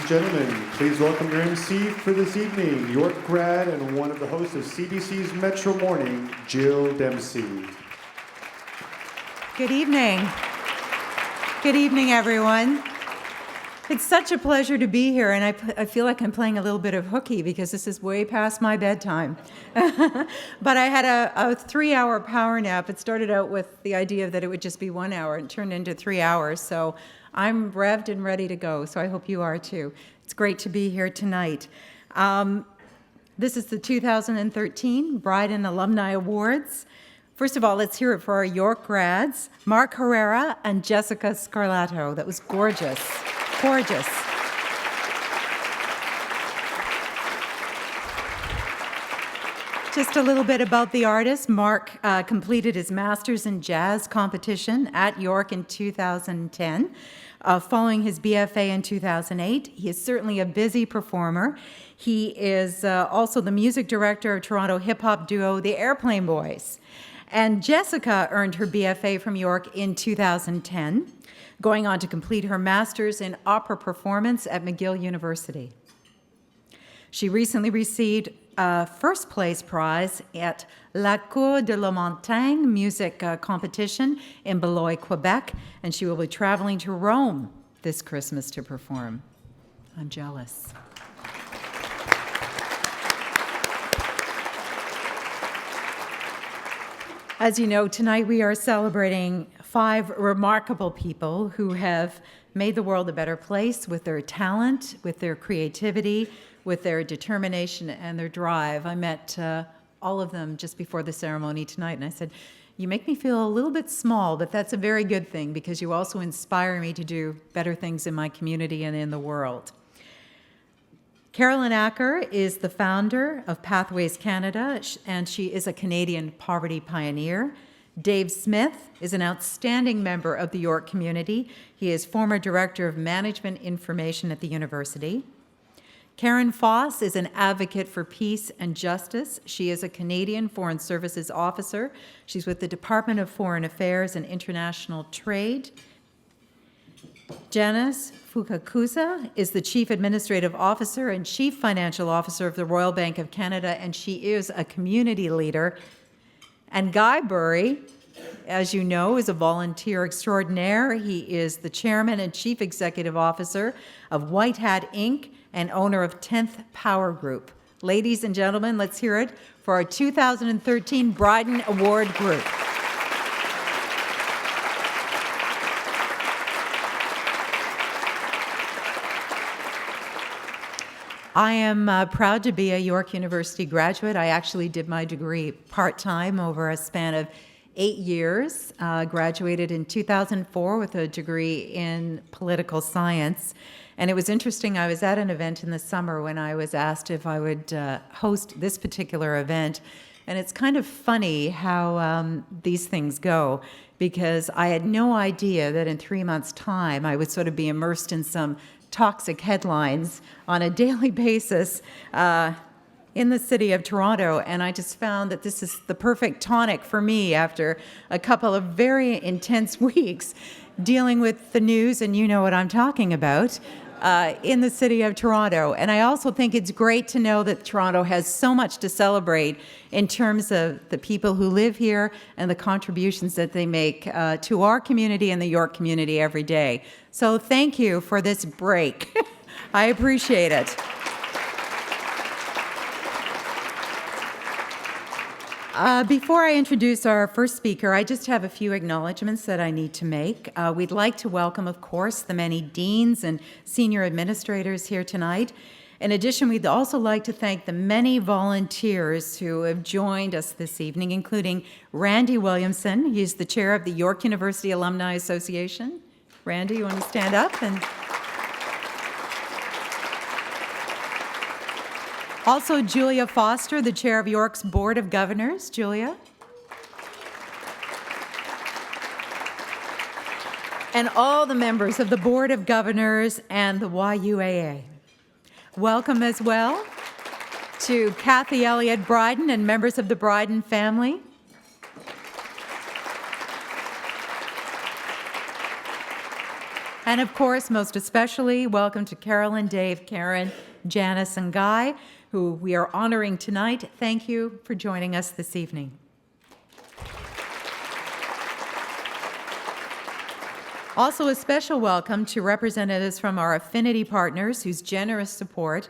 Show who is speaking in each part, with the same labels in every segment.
Speaker 1: and gentlemen, please welcome your MC for this evening, York grad and one of the hosts of CBC's Metro Morning, Jill Dempsey.
Speaker 2: Good evening. Good evening, everyone. It's such a pleasure to be here, and I feel like I'm playing a little bit of hooky because this is way past my bedtime. But I had a 3-hour power nap. It started out with the idea that it would just be 1 hour and turned into 3 hours. So I'm revved and ready to go, so I hope you are too. It's great to be here tonight. This is the 2013 Bryden Alumni Awards. First of all, let's hear it for our York grads, Mark Herrera and Jessica Scarlato. That was gorgeous. Gorgeous. Just a little bit about the artist. Mark completed his master's in jazz competition at York in 2010. Following his BFA in 2008, he is certainly a busy performer. He is also the music director of Toronto hip-hop duo The Airplane Boys. And Jessica earned her BFA from York in 2010, going on to complete her master's in opera performance at McGill University. She recently received a first place prize at La Cour de la Montagne music competition in Beloit, Quebec, and she will be traveling to Rome this Christmas to perform. I'm jealous. As you know, tonight we are celebrating 5 remarkable people who have made the world a better place with their talent, with their creativity, with their determination and their drive. I met all of them just before the ceremony tonight, and I said, you make me feel a little bit small, but that's a very good thing because you also inspire me to do better things in my community and in the world. Carolyn Acker is the founder of Pathways Canada, and she is a Canadian poverty pioneer. Dave Smith is an outstanding member of the York community. He is former Director of Management Information at the university. Karen Foss is an advocate for peace and justice. She is a Canadian Foreign Services Officer. She's with the Department of Foreign Affairs and International Trade. Janice Fukakusa is the Chief Administrative Officer and Chief Financial Officer of the Royal Bank of Canada, and she is a community leader. And Guy Burry, as you know, is a volunteer extraordinaire. He is the Chairman and Chief Executive Officer of White Hat Inc. and owner of 10th Power Group. Ladies and gentlemen, let's hear it for our 2013 Bryden Award Group. I am proud to be a York University graduate. I actually did my degree part-time over a span of 8 years. Graduated in 2004 with a degree in political science. And it was interesting, I was at an event in the summer when I was asked if I would host this particular event. And it's kind of funny how these things go, because I had no idea that in 3 months' time I would sort of be immersed in some toxic headlines on a daily basis in the city of Toronto, and I just found that this is the perfect tonic for me after a couple of very intense weeks dealing with the news, and you know what I'm talking about, in the city of Toronto. And I also think it's great to know that Toronto has so much to celebrate in terms of the people who live here and the contributions that they make to our community and the York community every day. So thank you for this break. I appreciate it. Before I introduce our first speaker, I just have a few acknowledgments that I need to make. We'd like to welcome, of course, the many deans and senior administrators here tonight. In addition, we'd also like to thank the many volunteers who have joined us this evening, including Randy Williamson. He's the chair of the York University Alumni Association. Randy, you want to stand up? And also Julia Foster, the chair of York's Board of Governors. Julia. And all the members of the Board of Governors and the YUAA. Welcome as well to Kathy Elliott Bryden and members of the Bryden family. And of course, most especially, welcome to Carolyn, Dave, Karen, Janice, and Guy, who we are honoring tonight. Thank you for joining us this evening. Also, a special welcome to representatives from our affinity partners whose generous support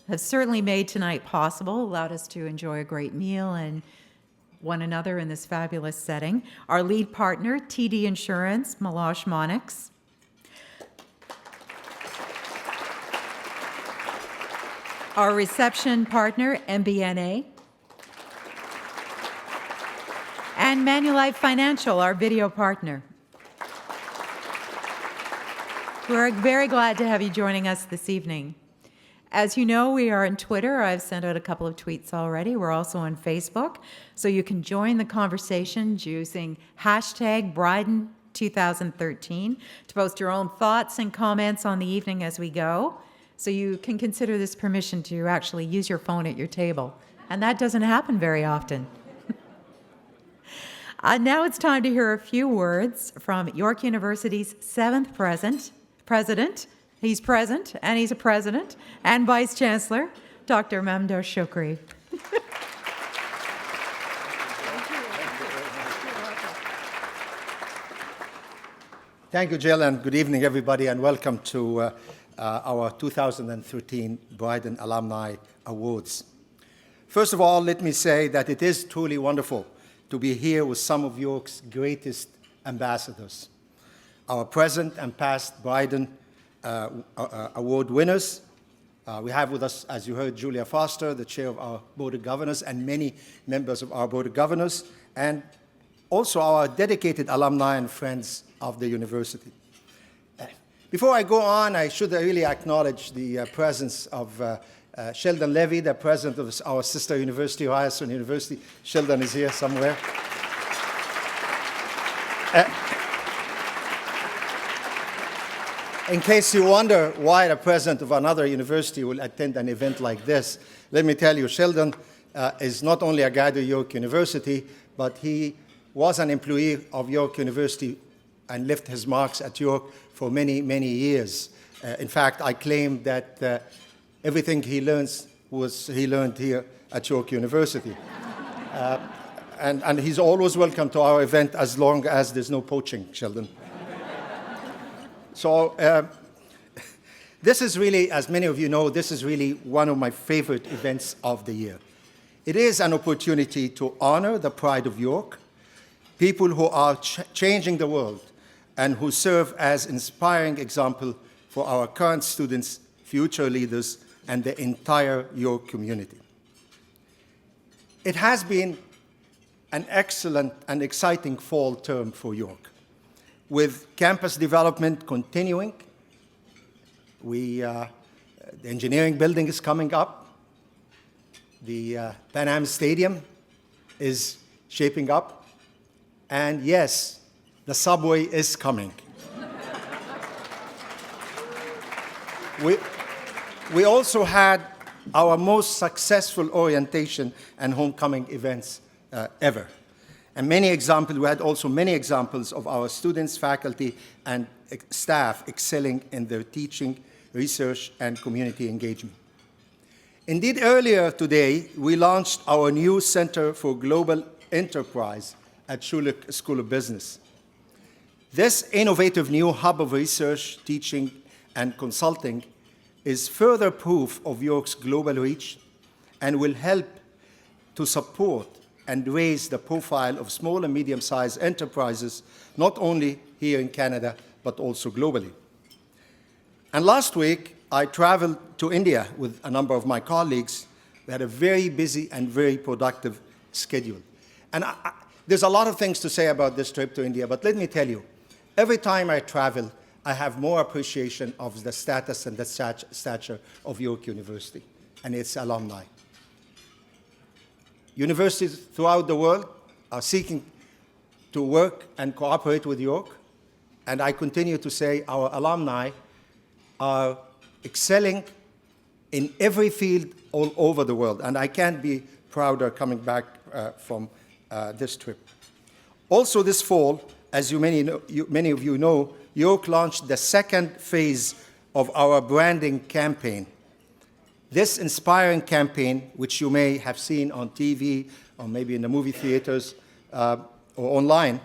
Speaker 2: has certainly made tonight possible, allowed us to enjoy a great meal and one another in this fabulous setting. Our lead partner, TD Insurance, Meloche Monix. Our reception partner, MBNA. And Manulife Financial, our video partner. We're very glad to have you joining us this evening. As you know, we are on Twitter. I've sent out a couple of tweets already. We're also on Facebook, so you can join the conversation using hashtag Bryden 2013 to post your own thoughts and comments on the evening as we go. So you can consider this permission to actually use your phone at your table. And that doesn't happen very often. Now it's time to hear a few words from York University's 7th president. He's present, and he's a president, and Vice Chancellor, Dr. Mamdouh Shukri.
Speaker 3: Thank you, Jill, and good evening, everybody, and welcome to our 2013 Bryden Alumni Awards. First of all, let me say that it is truly wonderful to be here with some of York's greatest ambassadors, our present and past Bryden Award winners. We have with us, as you heard, Julia Foster, the chair of our Board of Governors, and many members of our Board of Governors, and also our dedicated alumni and friends of the university. Before I go on, I should really acknowledge the presence of Sheldon Levy, the president of our sister university, Ryerson University. Sheldon is here somewhere. In case you wonder why the president of another university will attend an event like this, let me tell you, Sheldon is not only a graduate of York University, but he was an employee of York University and left his marks at York for many, many years. In fact, I claim that everything he learns he learned here at York University. And he's always welcome to our event as long as there's no poaching, Sheldon. So this is really, as many of you know, this is really one of my favorite events of the year. It is an opportunity to honor the pride of York, people who are changing the world and who serve as inspiring example for our current students, future leaders, and the entire York community. It has been an excellent and exciting fall term for York. With campus development continuing, the engineering building is coming up, the Pan Am Stadium is shaping up, and yes, the subway is coming. We also had our most successful orientation and homecoming events ever. And we had also many examples of our students, faculty, and staff excelling in their teaching, research, and community engagement. Indeed, earlier today, we launched our new Center for Global Enterprise at Schulich School of Business. This innovative new hub of research, teaching, and consulting is further proof of York's global reach and will help to support and raise the profile of small and medium-sized enterprises, not only here in Canada, but also globally. And last week, I traveled to India with a number of my colleagues. We had a very busy and very productive schedule. And there's a lot of things to say about this trip to India, but let me tell you, every time I travel, I have more appreciation of the status and the stature of York University and its alumni. Universities throughout the world are seeking to work and cooperate with York, and I continue to say our alumni are excelling in every field all over the world, and I can't be prouder coming back from this trip. Also this fall, as many of you know, York launched the second phase of our branding campaign. This inspiring campaign, which you may have seen on TV or maybe in the movie theaters or online,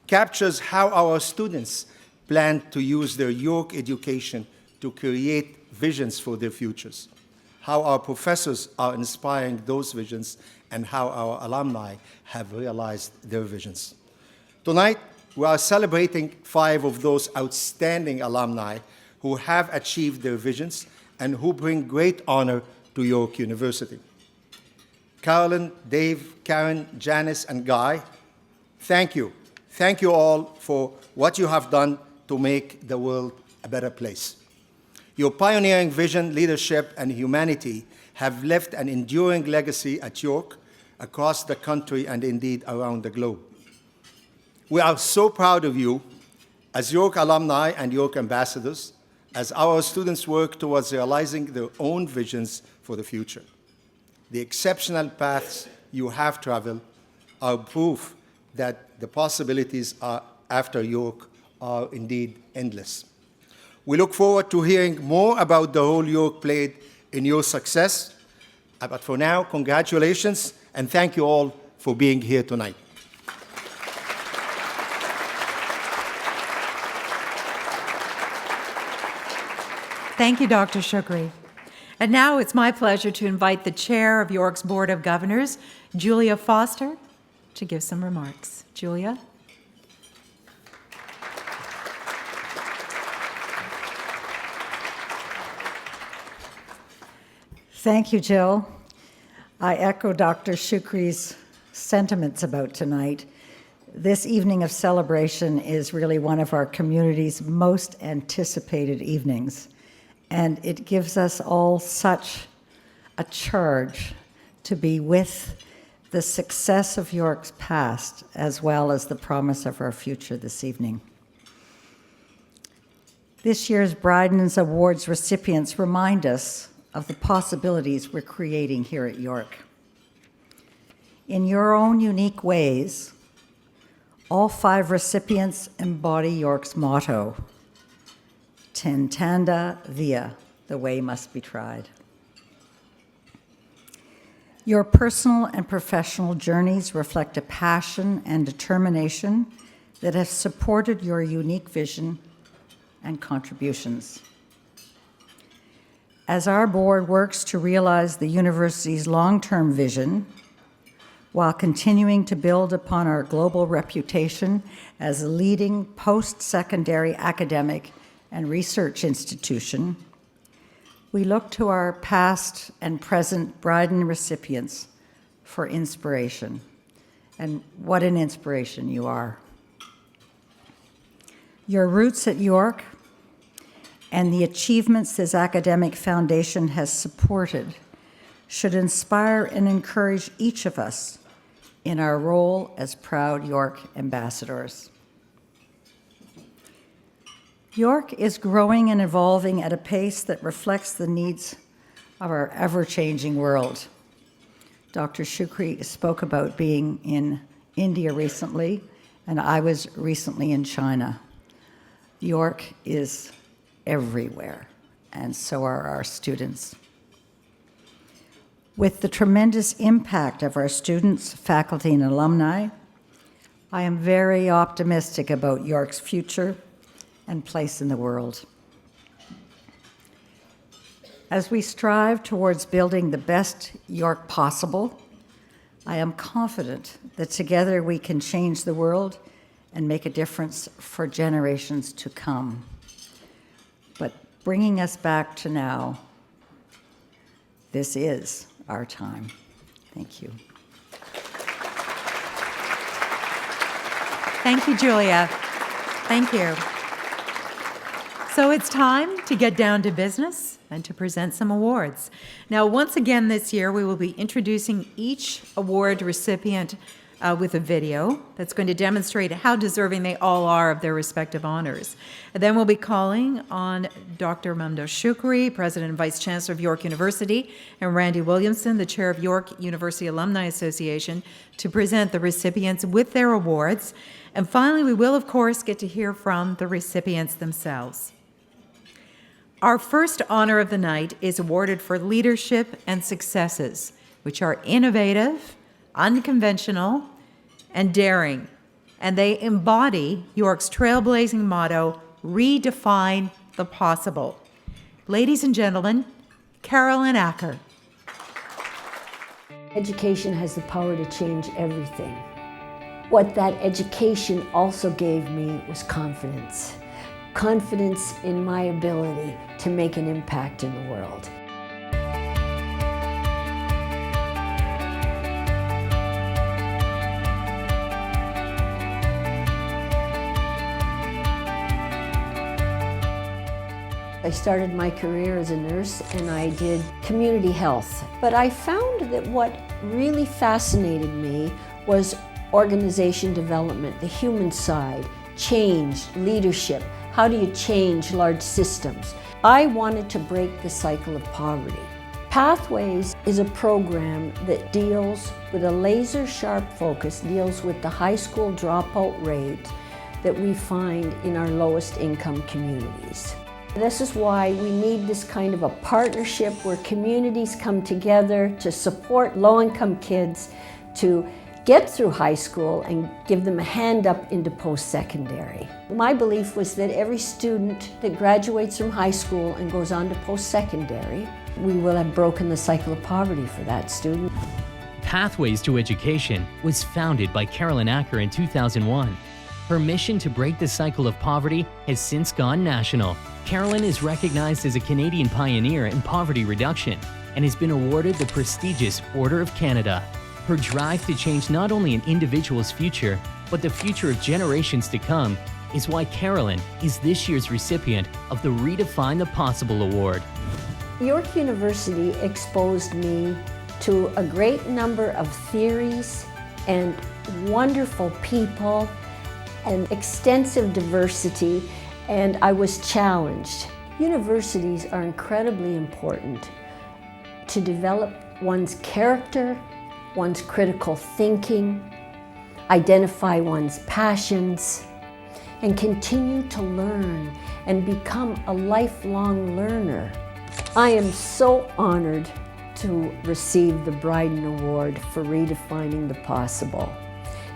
Speaker 3: captures how our students plan to use their York education to create visions for their futures, how our professors are inspiring those visions, and how our alumni have realized their visions. Tonight, we are celebrating 5 of those outstanding alumni who have achieved their visions and who bring great honor to York University. Carolyn, Dave, Karen, Janice, and Guy, thank you. Thank you all for what you have done to make the world a better place. Your pioneering vision, leadership, and humanity have left an enduring legacy at York, across the country, and indeed around the globe. We are so proud of you as York alumni and York ambassadors, as our students work towards realizing their own visions for the future. The exceptional paths you have traveled are proof that the possibilities after York are indeed endless. We look forward to hearing more about the role York played in your success. But for now, congratulations, and thank you all for being here tonight.
Speaker 2: Thank you, Dr. Shukri. And now it's my pleasure to invite the chair of York's Board of Governors, Julia Foster, to give some remarks. Julia?
Speaker 4: Thank you, Jill. I echo Dr. Shukri's sentiments about tonight. This evening of celebration is really one of our community's most anticipated evenings, and it gives us all such a charge to be with the success of York's past as well as the promise of our future this evening. This year's Bryden Awards recipients remind us of the possibilities we're creating here at York. In your own unique ways, all 5 recipients embody York's motto, Tentanda via, the way must be tried. Your personal and professional journeys reflect a passion and determination that have supported your unique vision and contributions. As our board works to realize the university's long-term vision, while continuing to build upon our global reputation as a leading post-secondary academic and research institution, we look to our past and present Bryden recipients for inspiration. And what an inspiration you are. Your roots at York and the achievements this academic foundation has supported should inspire and encourage each of us in our role as proud York ambassadors. York is growing and evolving at a pace that reflects the needs of our ever-changing world. Dr. Shukri spoke about being in India recently, and I was recently in China. York is everywhere, and so are our students. With the tremendous impact of our students, faculty, and alumni, I am very optimistic about York's future and place in the world. As we strive towards building the best York possible, I am confident that together we can change the world and make a difference for generations to come. But bringing us back to now, this is our time. Thank you.
Speaker 2: Thank you, Julia. Thank you. So it's time to get down to business and to present some awards. Now, once again this year, we will be introducing each award recipient with a video that's going to demonstrate how deserving they all are of their respective honors. And then we'll be calling on Dr. Mamdouh Shukri, President and Vice Chancellor of York University, and Randy Williamson, the Chair of York University Alumni Association, to present the recipients with their awards. And finally, we will, of course, get to hear from the recipients themselves. Our first honor of the night is awarded for leadership and successes, which are innovative, unconventional, and daring, and they embody York's trailblazing motto, redefine the possible. Ladies and gentlemen, Carolyn Acker.
Speaker 5: Education has the power to change everything. What that education also gave me was confidence. Confidence in my ability to make an impact in the world. I started my career as a nurse and I did community health. But I found that what really fascinated me was organization development, the human side, change, leadership. How do you change large systems? I wanted to break the cycle of poverty. Pathways is a program that deals with a laser-sharp focus, deals with the high school dropout rate that we find in our lowest income communities. This is why we need this kind of a partnership where communities come together to support low-income kids to get through high school and give them a hand up into post-secondary. My belief was that every student that graduates from high school and goes on to post-secondary, we will have broken the cycle of poverty for that student.
Speaker 6: Pathways to Education was founded by Carolyn Acker in 2001. Her mission to break the cycle of poverty has since gone national. Carolyn is recognized as a Canadian pioneer in poverty reduction and has been awarded the prestigious Order of Canada. Her drive to change not only an individual's future, but the future of generations to come is why Carolyn is this year's recipient of the Redefine the Possible Award.
Speaker 5: York University exposed me to a great number of theories and wonderful people and extensive diversity, and I was challenged. Universities are incredibly important to develop one's character, one's critical thinking, identify one's passions, and continue to learn and become a lifelong learner. I am so honored to receive the Bryden Award for redefining the possible.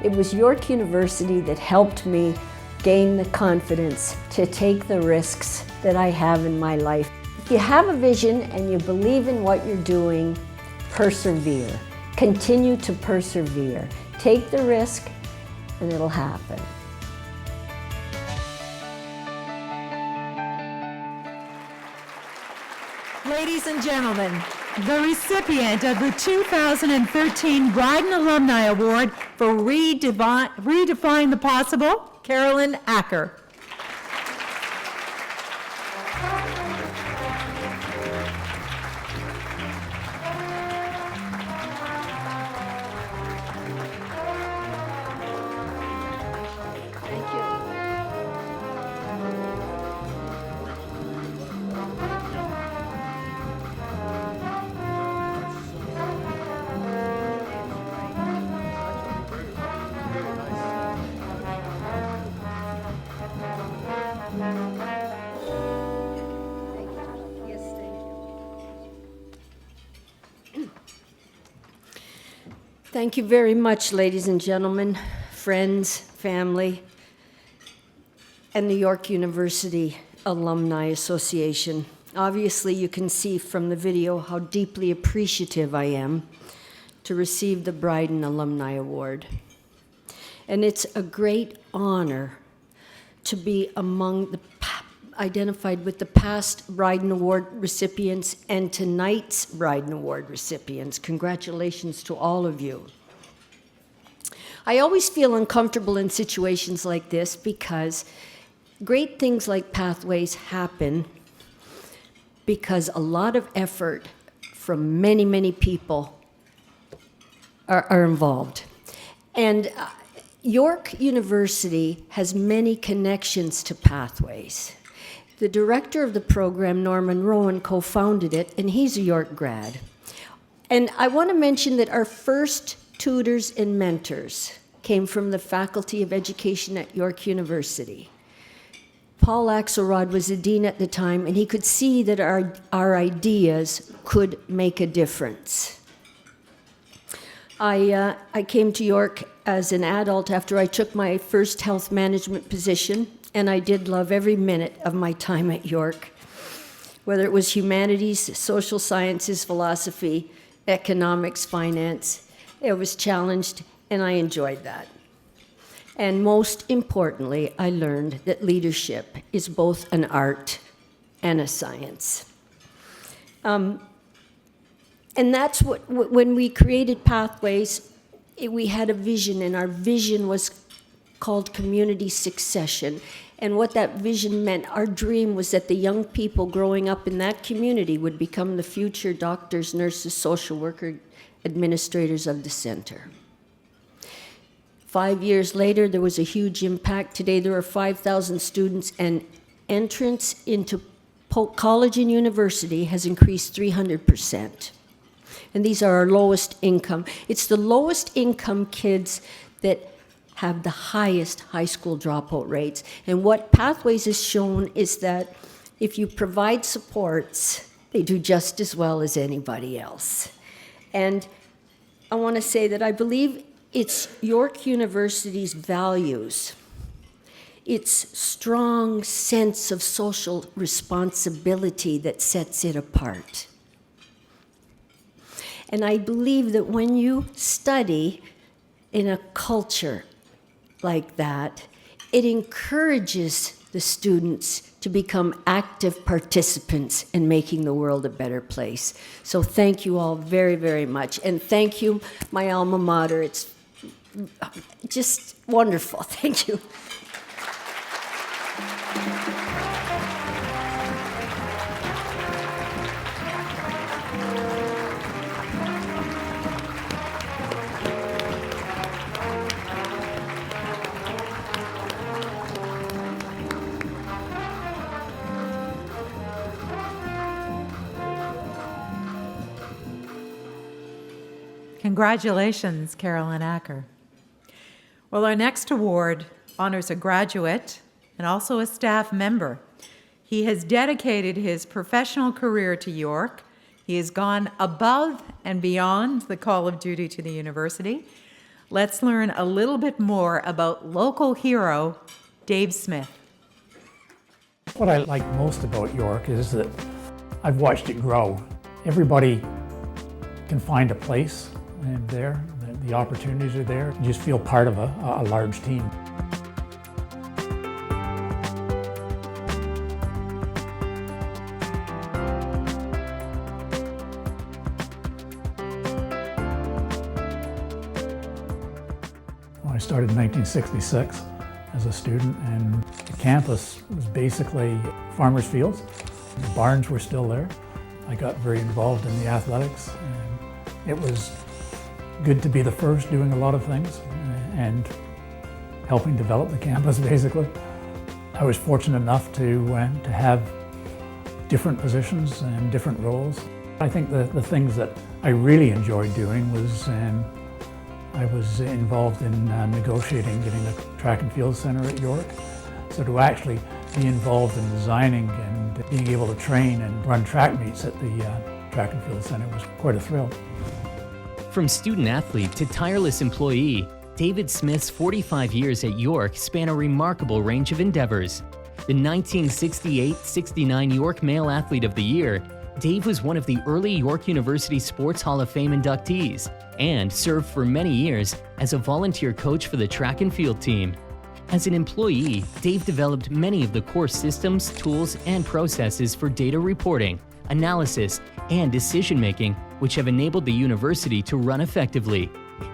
Speaker 5: It was York University that helped me gain the confidence to take the risks that I have in my life. If you have a vision and you believe in what you're doing, persevere. Continue to persevere. Take the risk and it'll happen.
Speaker 2: Ladies and gentlemen, the recipient of the 2013 Bryden Alumni Award for Redefine the Possible, Carolyn Acker.
Speaker 5: Thank you very much, ladies and gentlemen, friends, family, and the York University Alumni Association. Obviously, you can see from the video how deeply appreciative I am to receive the Bryden Alumni Award. And it's a great honor to be among the identified with the past Bryden Award recipients and tonight's Bryden Award recipients. Congratulations to all of you. I always feel uncomfortable in situations like this because great things like Pathways happen because a lot of effort from many, many people are involved. And York University has many connections to Pathways. The director of the program, Norman Rowan, co-founded it, and he's a York grad. And I want to mention that our first tutors and mentors came from the Faculty of Education at York University. Paul Axelrod was the dean at the time, and he could see that our ideas could make a difference. I came to York as an adult after I took my first health management position, and I did love every minute of my time at York, whether it was humanities, social sciences, philosophy, economics, finance. It was challenged, and I enjoyed that. And most importantly, I learned that leadership is both an art and a science. And that's what, when we created Pathways, we had a vision, and our vision was called community succession. And what that vision meant, our dream was that the young people growing up in that community would become the future doctors, nurses, social worker, administrators of the center. 5 years later, there was a huge impact. Today, there are 5,000 students, and entrance into college and university has increased 300%. And these are our lowest income. It's the lowest income kids that have the highest high school dropout rates. And what Pathways has shown is that if you provide supports, they do just as well as anybody else. And I want to say that I believe it's York University's values, its strong sense of social responsibility that sets it apart. And I believe that when you study in a culture like that, it encourages the students to become active participants in making the world a better place. So thank you all very, very much. And thank you, my alma mater. It's just wonderful. Thank you.
Speaker 2: Congratulations, Carolyn Acker. Well, our next award honors a graduate and also a staff member. He has dedicated his professional career to York. He has gone above and beyond the call of duty to the university. Let's learn a little bit more about local hero, Dave Smith.
Speaker 7: What I like most about York is that I've watched it grow. Everybody can find a place there. The opportunities are there. You just feel part of a large team. Well, I started in 1966 as a student, and the campus was basically farmers' fields. The barns were still there. I got very involved in the athletics, and it was good to be the first doing a lot of things and helping develop the campus, basically. I was fortunate enough to have different positions and different roles. I think the things that I really enjoyed doing was I was involved in negotiating getting the track and field center at York. So to actually be involved in designing and being able to train and run track meets at the track and field center was quite a thrill.
Speaker 6: From student athlete to tireless employee, David Smith's 45 years at York span a remarkable range of endeavors. The 1968-69 York Male Athlete of the Year, Dave was one of the early York University Sports Hall of Fame inductees and served for many years as a volunteer coach for the track and field team. As an employee, Dave developed many of the core systems, tools, and processes for data reporting, analysis, and decision-making, which have enabled the university to run effectively.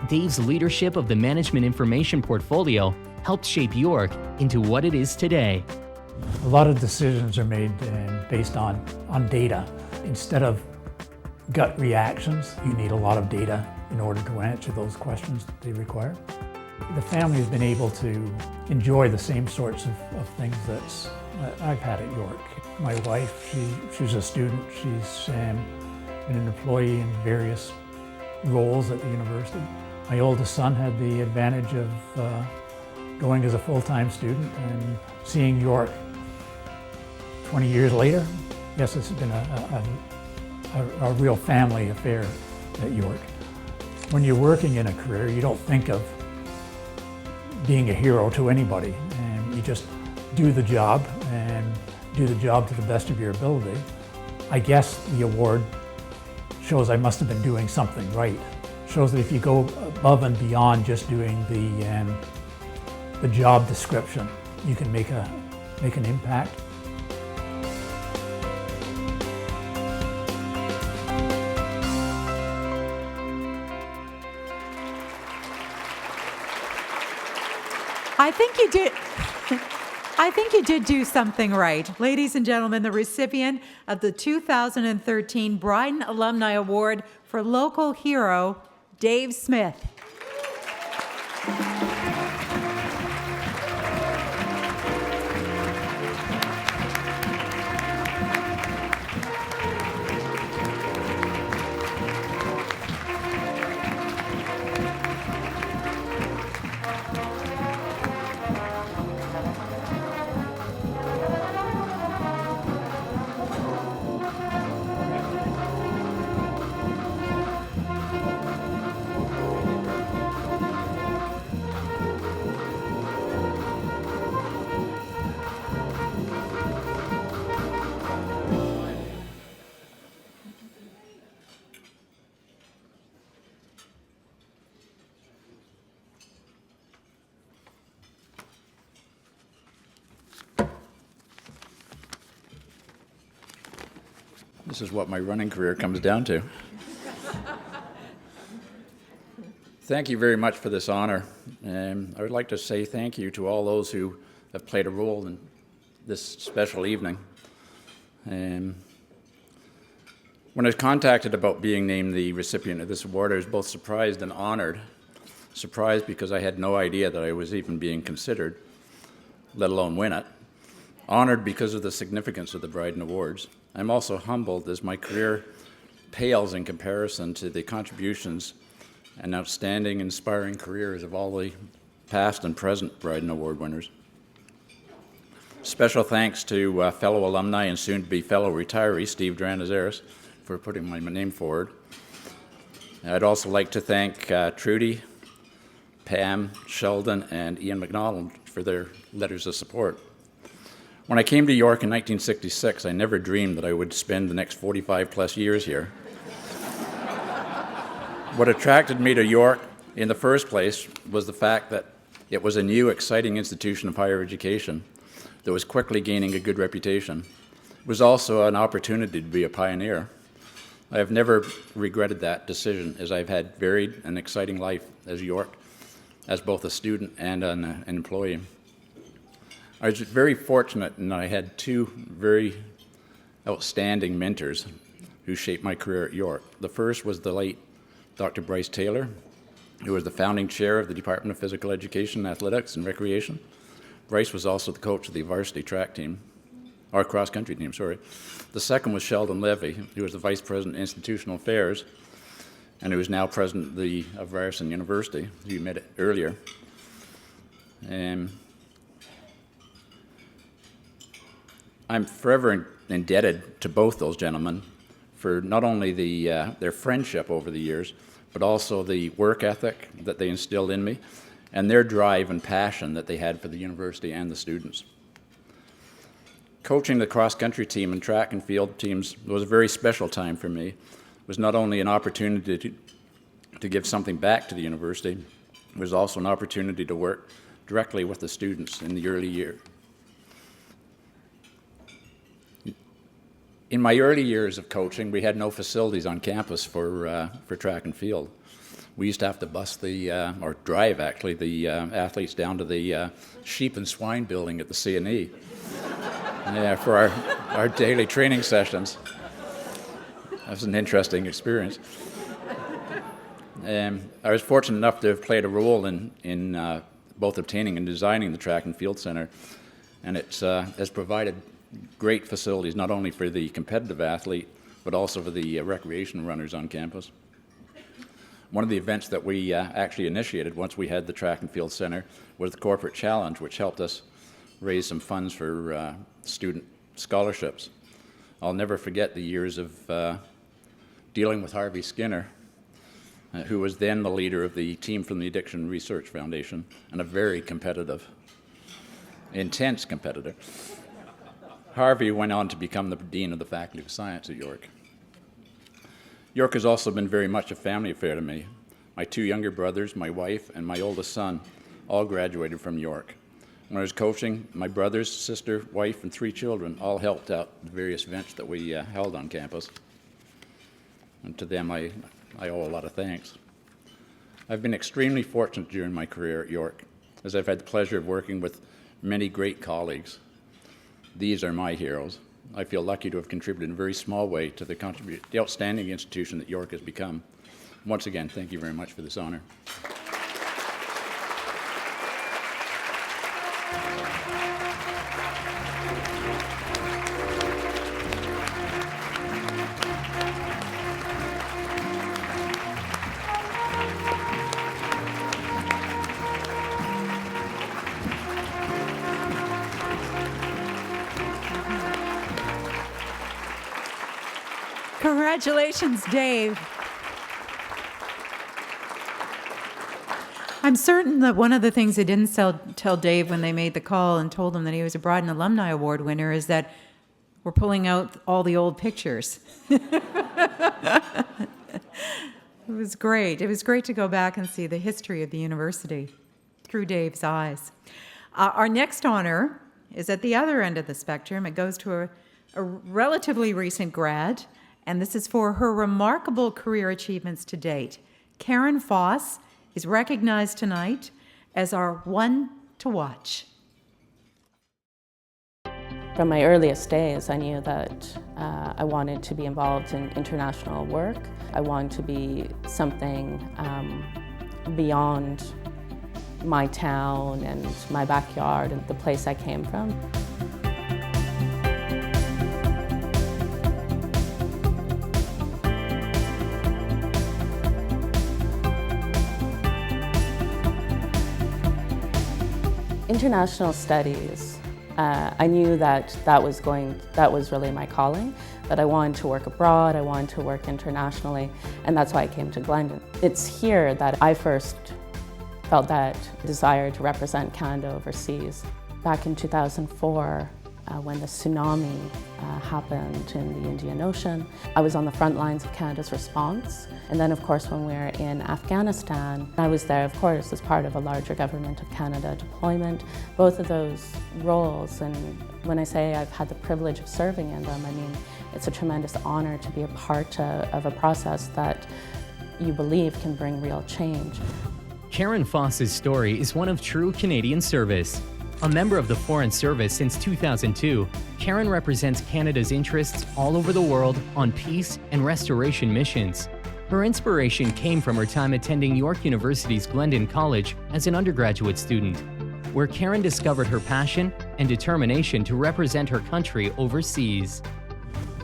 Speaker 6: Dave's leadership of the management information portfolio helped shape York into what it is today.
Speaker 7: A lot of decisions are made based on data. Instead of gut reactions, you need a lot of data in order to answer those questions that they require. The family has been able to enjoy the same sorts of things that I've had at York. My wife, she's a student. She's been an employee in various roles at the university. My oldest son had the advantage of going as a full-time student and seeing York 20 years later. Yes, it's been a real family affair at York. When you're working in a career, you don't think of being a hero to anybody, and you just do the job and do the job to the best of your ability. I guess the award shows I must have been doing something right. Shows that if you go above and beyond just doing the job description, you can make an impact.
Speaker 2: I think you did do something right. Ladies and gentlemen, the recipient of the 2013 Bryden Alumni Award for Local Hero, Dave Smith.
Speaker 8: This is what my running career comes down to. Thank you very much for this honor. I would like to say thank you to all those who have played a role in this special evening. When I was contacted about being named the recipient of this award, I was both surprised and honored. Surprised because I had no idea that I was even being considered, let alone win it. Honored because of the significance of the Bryden Awards. I'm also humbled as my career pales in comparison to the contributions and outstanding, inspiring careers of all the past and present Bryden Award winners. Special thanks to fellow alumni and soon-to-be fellow retiree Steve Dranazaris for putting my name forward. I'd also like to thank Trudy, Pam, Sheldon, and Ian McDonald for their letters of support. When I came to York in 1966, I never dreamed that I would spend the next 45 plus years here. What attracted me to York in the first place was the fact that it was a new, exciting institution of higher education that was quickly gaining a good reputation. It was also an opportunity to be a pioneer. I have never regretted that decision, as I've had varied and exciting life as York, as both a student and an employee. I was very fortunate in that I had two very outstanding mentors who shaped my career at York. The first was the late Dr. Bryce Taylor, who was the founding chair of the Department of Physical Education, Athletics, and Recreation. Bryce was also the coach of the varsity track team, or cross-country team, sorry. The second was Sheldon Levy, who was the vice president of institutional affairs, and who is now president of Ryerson University, who you met earlier. I'm forever indebted to both those gentlemen for not only their friendship over the years, but also the work ethic that they instilled in me and their drive and passion that they had for the university and the students. Coaching the cross-country team and track and field teams was a very special time for me. It was not only an opportunity to give something back to the university, it was also an opportunity to work directly with the students in the early year. In my early years of coaching, we had no facilities on campus for track and field. We used to have to bus or drive actually, the athletes down to the sheep and swine building at the C&E for our daily training sessions. That was an interesting experience. I was fortunate enough to have played a role in both obtaining and designing the track and field center, and it has provided great facilities not only for the competitive athlete, but also for the recreation runners on campus. One of the events that we actually initiated once we had the track and field center was the Corporate Challenge, which helped us raise some funds for student scholarships. I'll never forget the years of dealing with Harvey Skinner, who was then the leader of the team from the Addiction Research Foundation, and a very competitive, intense competitor. Harvey went on to become the Dean of the Faculty of Science at York. York has also been very much a family affair to me. My two younger brothers, my wife, and my oldest son all graduated from York. When I was coaching, my brothers, sister, wife, and 3 children all helped out the various events that we held on campus. And to them, I owe a lot of thanks. I've been extremely fortunate during my career at York, as I've had the pleasure of working with many great colleagues. These are my heroes. I feel lucky to have contributed in a very small way to the outstanding institution that York has become. Once again, thank you very much for this honor.
Speaker 2: Congratulations, Dave. I'm certain that one of the things they didn't tell Dave when they made the call and told him that he was a Bryden Alumni Award winner is that we're pulling out all the old pictures. It was great. It was great to go back and see the history of the university through Dave's eyes. Our next honor is at the other end of the spectrum. It goes to a relatively recent grad, and this is for her remarkable career achievements to date. Karen Foss is recognized tonight as our one to watch.
Speaker 9: From my earliest days, I knew that I wanted to be involved in international work. I wanted to be something beyond my town and my backyard and the place I came from. International studies, I knew that was really my calling, that I wanted to work abroad, I wanted to work internationally, and that's why I came to Glendon. It's here that I first felt that desire to represent Canada overseas. Back in 2004, when the tsunami happened in the Indian Ocean, I was on the front lines of Canada's response. And then, of course, when we were in Afghanistan, I was there, of course, as part of a larger Government of Canada deployment. Both of those roles, and when I say I've had the privilege of serving in them, I mean, it's a tremendous honor to be a part of a process that you believe can bring real change.
Speaker 6: Karen Foss's story is one of true Canadian service. A member of the Foreign Service since 2002, Karen represents Canada's interests all over the world on peace and restoration missions. Her inspiration came from her time attending York University's Glendon College as an undergraduate student, where Karen discovered her passion and determination to represent her country overseas.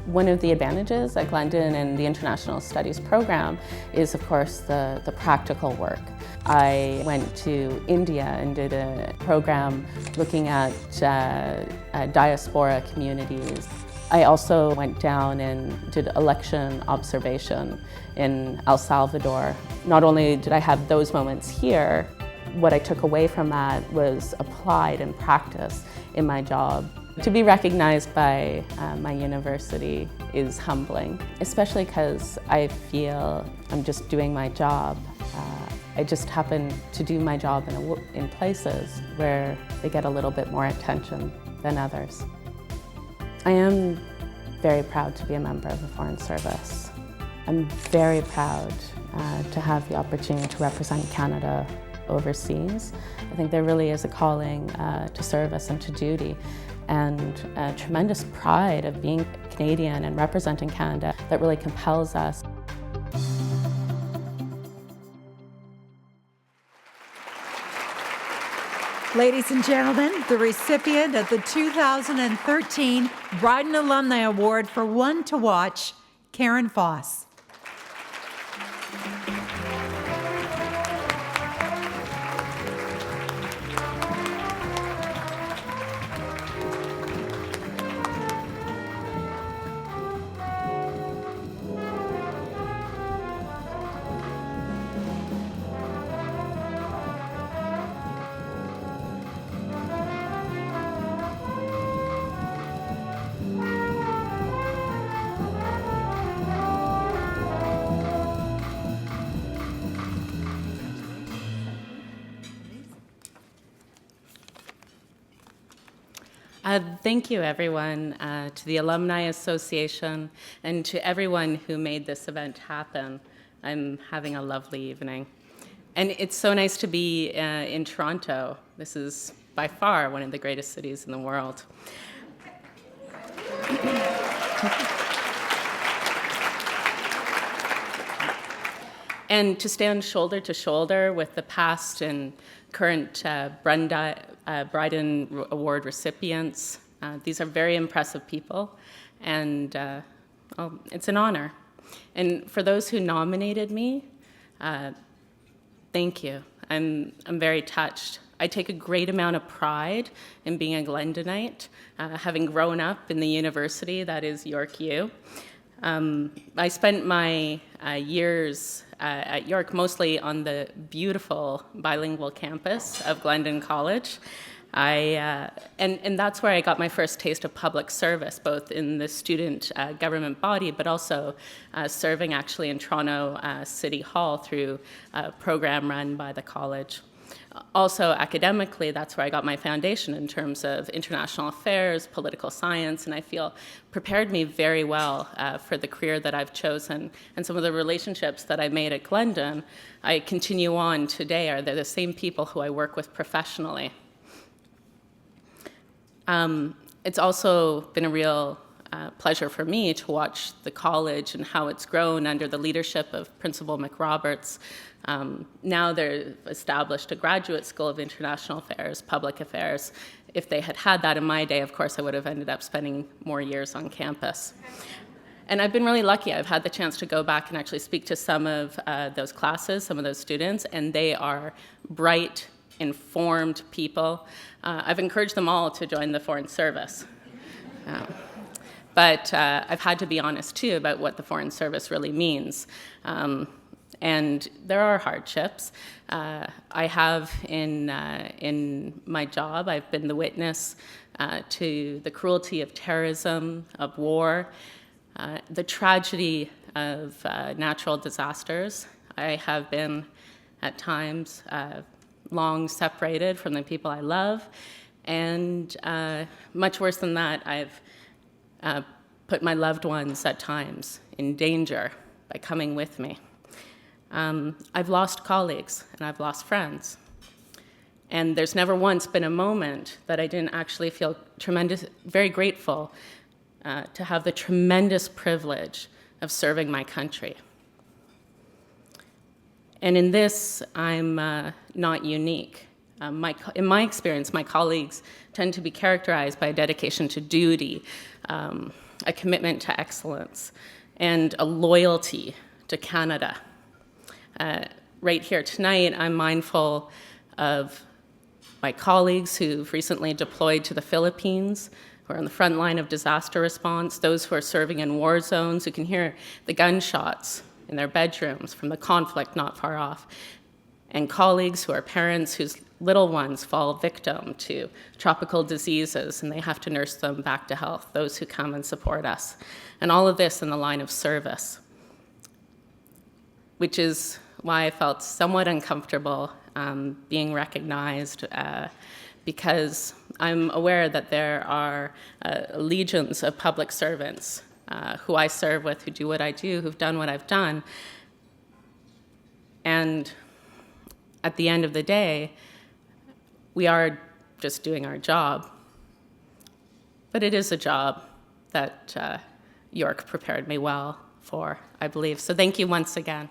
Speaker 9: One of the advantages at Glendon and the International Studies program is, of course, the practical work. I went to India and did a program looking at diaspora communities. I also went down and did election observation in El Salvador. Not only did I have those moments here, what I took away from that was applied in practice in my job. To be recognized by my university is humbling, especially because I feel I'm just doing my job. I just happen to do my job in places where they get a little bit more attention than others. I am very proud to be a member of the Foreign Service. I'm very proud to have the opportunity to represent Canada overseas. I think there really is a calling to service and to duty, and a tremendous pride of being Canadian and representing Canada that really compels us.
Speaker 2: Ladies and gentlemen, the recipient of the 2013 Bryden Alumni Award for One to Watch, Karen Foss.
Speaker 9: Thank you, everyone, to the Alumni Association, and to everyone who made this event happen. I'm having a lovely evening. And it's so nice to be in Toronto. This is by far one of the greatest cities in the world. And to stand shoulder to shoulder with the past and current Bryden Award recipients. These are very impressive people, and well, it's an honor. And for those who nominated me, thank you. I'm very touched. I take a great amount of pride in being a Glendonite, having grown up in the university that is York U. I spent my years at York mostly on the beautiful bilingual campus of Glendon College. And that's where I got my first taste of public service, both in the student government body, but also serving actually in Toronto City Hall through a program run by the college. Also, academically, that's where I got my foundation in terms of international affairs, political science, and I feel prepared me very well for the career that I've chosen. And some of the relationships that I made at Glendon, I continue on today, are they're the same people who I work with professionally. It's also been a real pleasure for me to watch the college and how it's grown under the leadership of Principal McRoberts. Now they've established a graduate school of international affairs, public affairs. If they had had that in my day, of course, I would have ended up spending more years on campus. And I've been really lucky. I've had the chance to go back and actually speak to some of those classes, some of those students, and they are bright, informed people. I've encouraged them all to join the Foreign Service. But I've had to be honest, too, about what the Foreign Service really means. And there are hardships. I have, in my job, I've been the witness to the cruelty of terrorism, of war, the tragedy of natural disasters. I have been, at times, long separated from the people I love. And much worse than that, I've put my loved ones, at times, in danger by coming with me. I've lost colleagues and I've lost friends. And there's never once been a moment that I didn't actually feel very grateful to have the tremendous privilege of serving my country. And in this, I'm not unique. In my experience, my colleagues tend to be characterized by a dedication to duty, a commitment to excellence, and a loyalty to Canada. Right here tonight, I'm mindful of my colleagues who've recently deployed to the Philippines, who are on the front line of disaster response, those who are serving in war zones, who can hear the gunshots in their bedrooms from the conflict not far off, and colleagues who are parents whose little ones fall victim to tropical diseases and they have to nurse them back to health, those who come and support us. And all of this in the line of service, which is why I felt somewhat uncomfortable being recognized, because I'm aware that there are legions of public servants who I serve with, who do what I do, who've done what I've done. And at the end of the day, we are just doing our job. But it is a job that York prepared me well for, I believe. So thank you once again.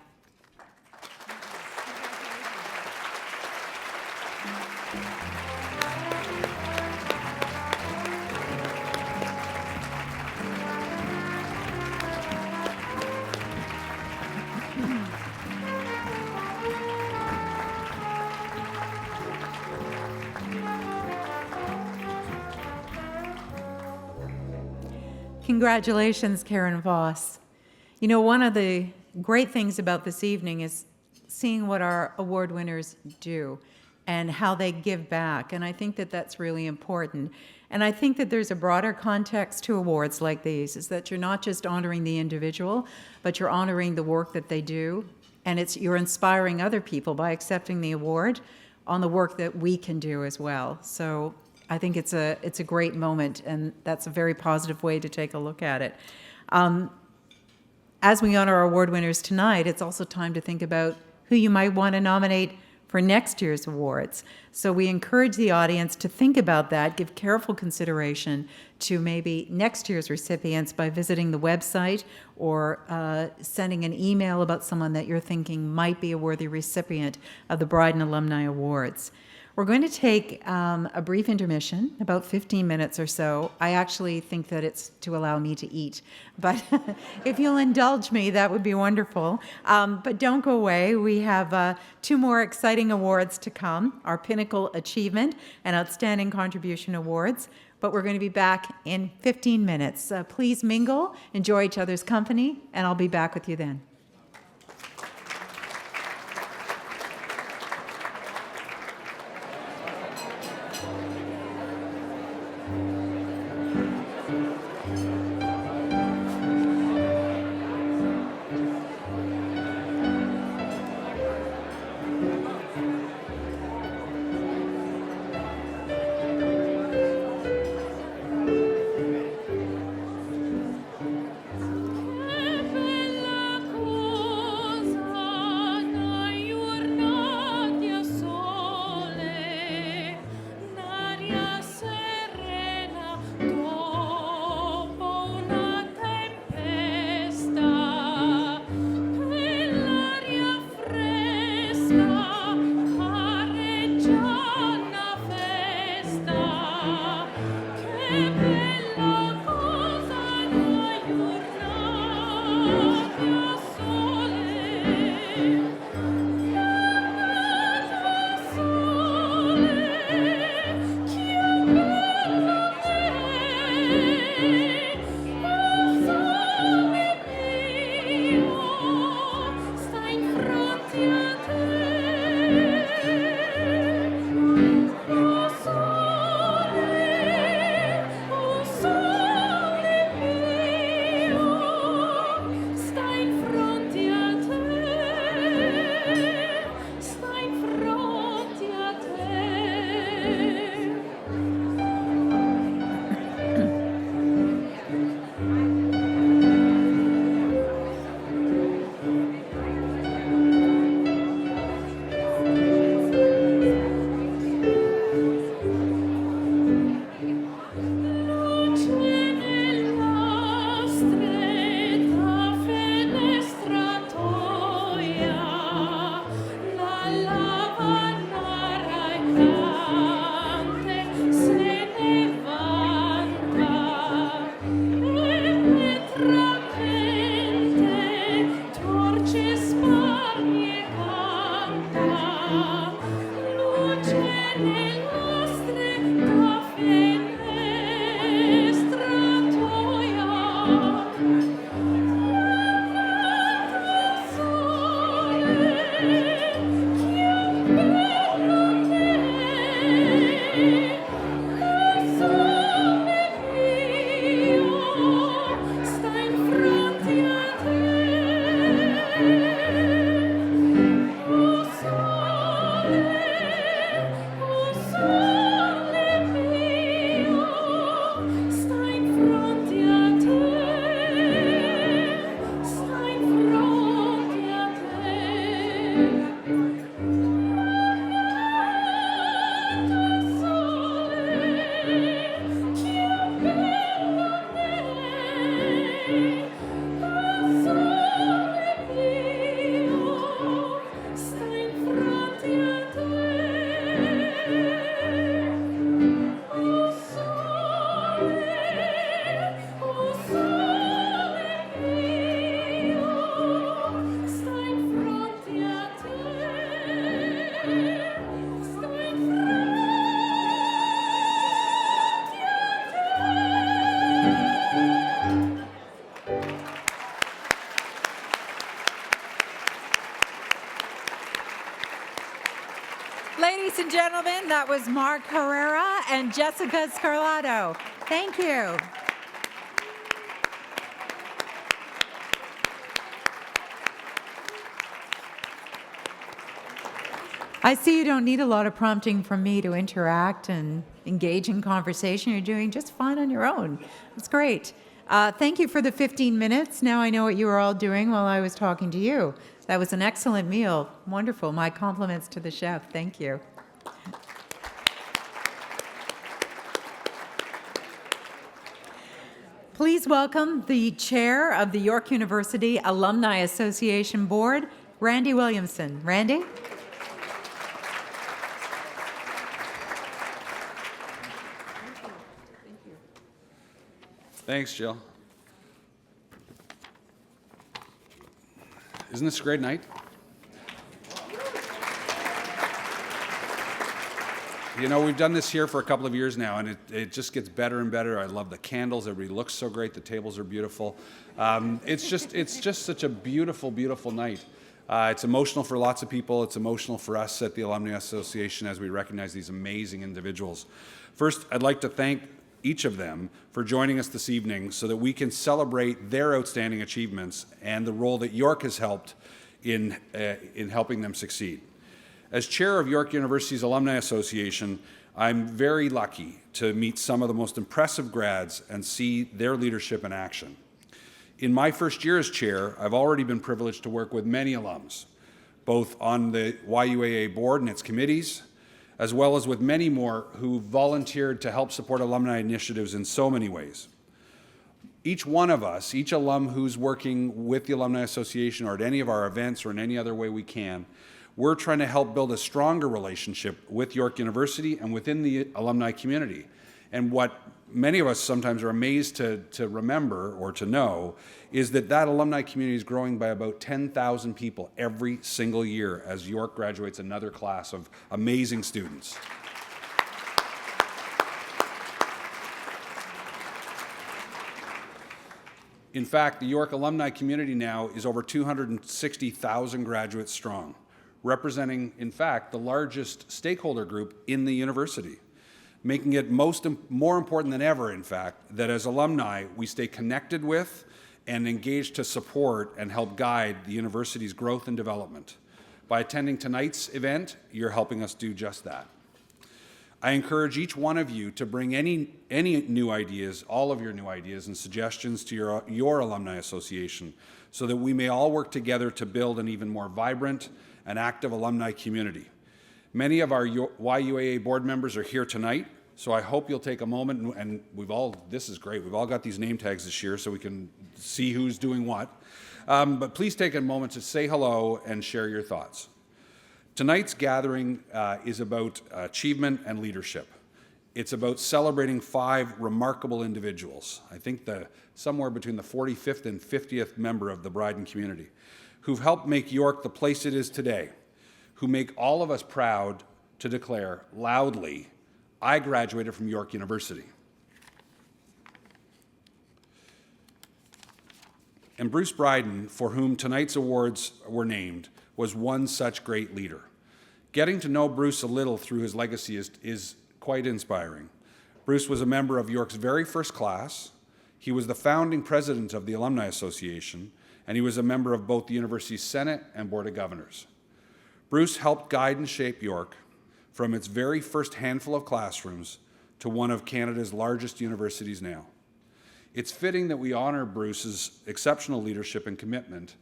Speaker 2: Congratulations, Karen Voss. You know, one of the great things about this evening is seeing what our award winners do and how they give back. And I think that that's really important. And I think that there's a broader context to awards like these, is that you're not just honoring the individual, but you're honoring the work that they do. And you're inspiring other people by accepting the award on the work that we can do as well. So I think it's a great moment, and that's a very positive way to take a look at it. As we honor our award winners tonight, it's also time to think about who you might want to nominate for next year's awards. So we encourage the audience to think about that, give careful consideration to maybe next year's recipients by visiting the website or sending an email about someone that you're thinking might be a worthy recipient of the Bryden Alumni Awards. We're going to take a brief intermission, about 15 minutes or so. I actually think that it's to allow me to eat, but if you'll indulge me, that would be wonderful. But don't go away. We have 2 more exciting awards to come, our Pinnacle Achievement and Outstanding Contribution Awards. But we're going to be back in 15 minutes. Please mingle, enjoy each other's company, and I'll be back with you then.
Speaker 10: Sta in fronte a te.
Speaker 2: Ladies and gentlemen, that was Mark Herrera and Jessica Scarlato. Thank you. I see you don't need a lot of prompting from me to interact and engage in conversation. You're doing just fine on your own. That's great. Thank you for the 15 minutes. Now I know what you were all doing while I was talking to you. That was an excellent meal. Wonderful. My compliments to the chef. Thank you. Please welcome the chair of the York University Alumni Association Board, Randy Williamson. Randy?
Speaker 10: Thanks, Jill. Isn't this a great night? You know, we've done this here for a couple of years now, and it just gets better and better. I love the candles. Everybody looks so great. The tables are beautiful. It's just such a beautiful, beautiful night. It's emotional for lots of people. It's emotional for us at the Alumni Association as we recognize these amazing individuals. First, I'd like to thank each of them for joining us this evening so that we can celebrate their outstanding achievements and the role that York has helped in helping them succeed. As chair of York University's Alumni Association, I'm very lucky to meet some of the most impressive grads and see their leadership in action. In my first year as chair, I've already been privileged to work with many alums, both on the YUAA board and its committees, as well as with many more who volunteered to help support alumni initiatives in so many ways. Each one of us, each alum who's working with the Alumni Association or at any of our events or in any other way we can, we're trying to help build a stronger relationship with York University and within the alumni community. And what many of us sometimes are amazed to remember or to know is that that alumni community is growing by about 10,000 people every single year as York graduates another class of amazing students. In fact, the York alumni community now is over 260,000 graduates strong, representing, in fact, the largest stakeholder group in the university, making it more important than ever, in fact, that as alumni we stay connected with and engaged to support and help guide the university's growth and development. By attending tonight's event, you're helping us do just that. I encourage each one of you to bring any new ideas, all of your new ideas and suggestions to your alumni association so that we may all work together to build an even more vibrant and active alumni community. Many of our YUAA board members are here tonight, so I hope you'll take a moment, and this is great, we've all got these name tags this year so we can see who's doing what. But please take a moment to say hello and share your thoughts. Tonight's gathering is about achievement and leadership. It's about celebrating 5 remarkable individuals, I think somewhere between the 45th and 50th member of the Bryden community, who've helped make York the place it is today, who make all of us proud to declare loudly, I graduated from York University. And Bruce Bryden, for whom tonight's awards were named, was one such great leader. Getting to know Bruce a little through his legacy is quite inspiring. Bruce was a member of York's very first class. He was the founding president of the Alumni Association, and he was a member of both the university's Senate and Board of Governors. Bruce helped guide and shape York from its very first handful of classrooms to one of Canada's largest universities now. It's fitting that we honor Bruce's exceptional leadership and commitment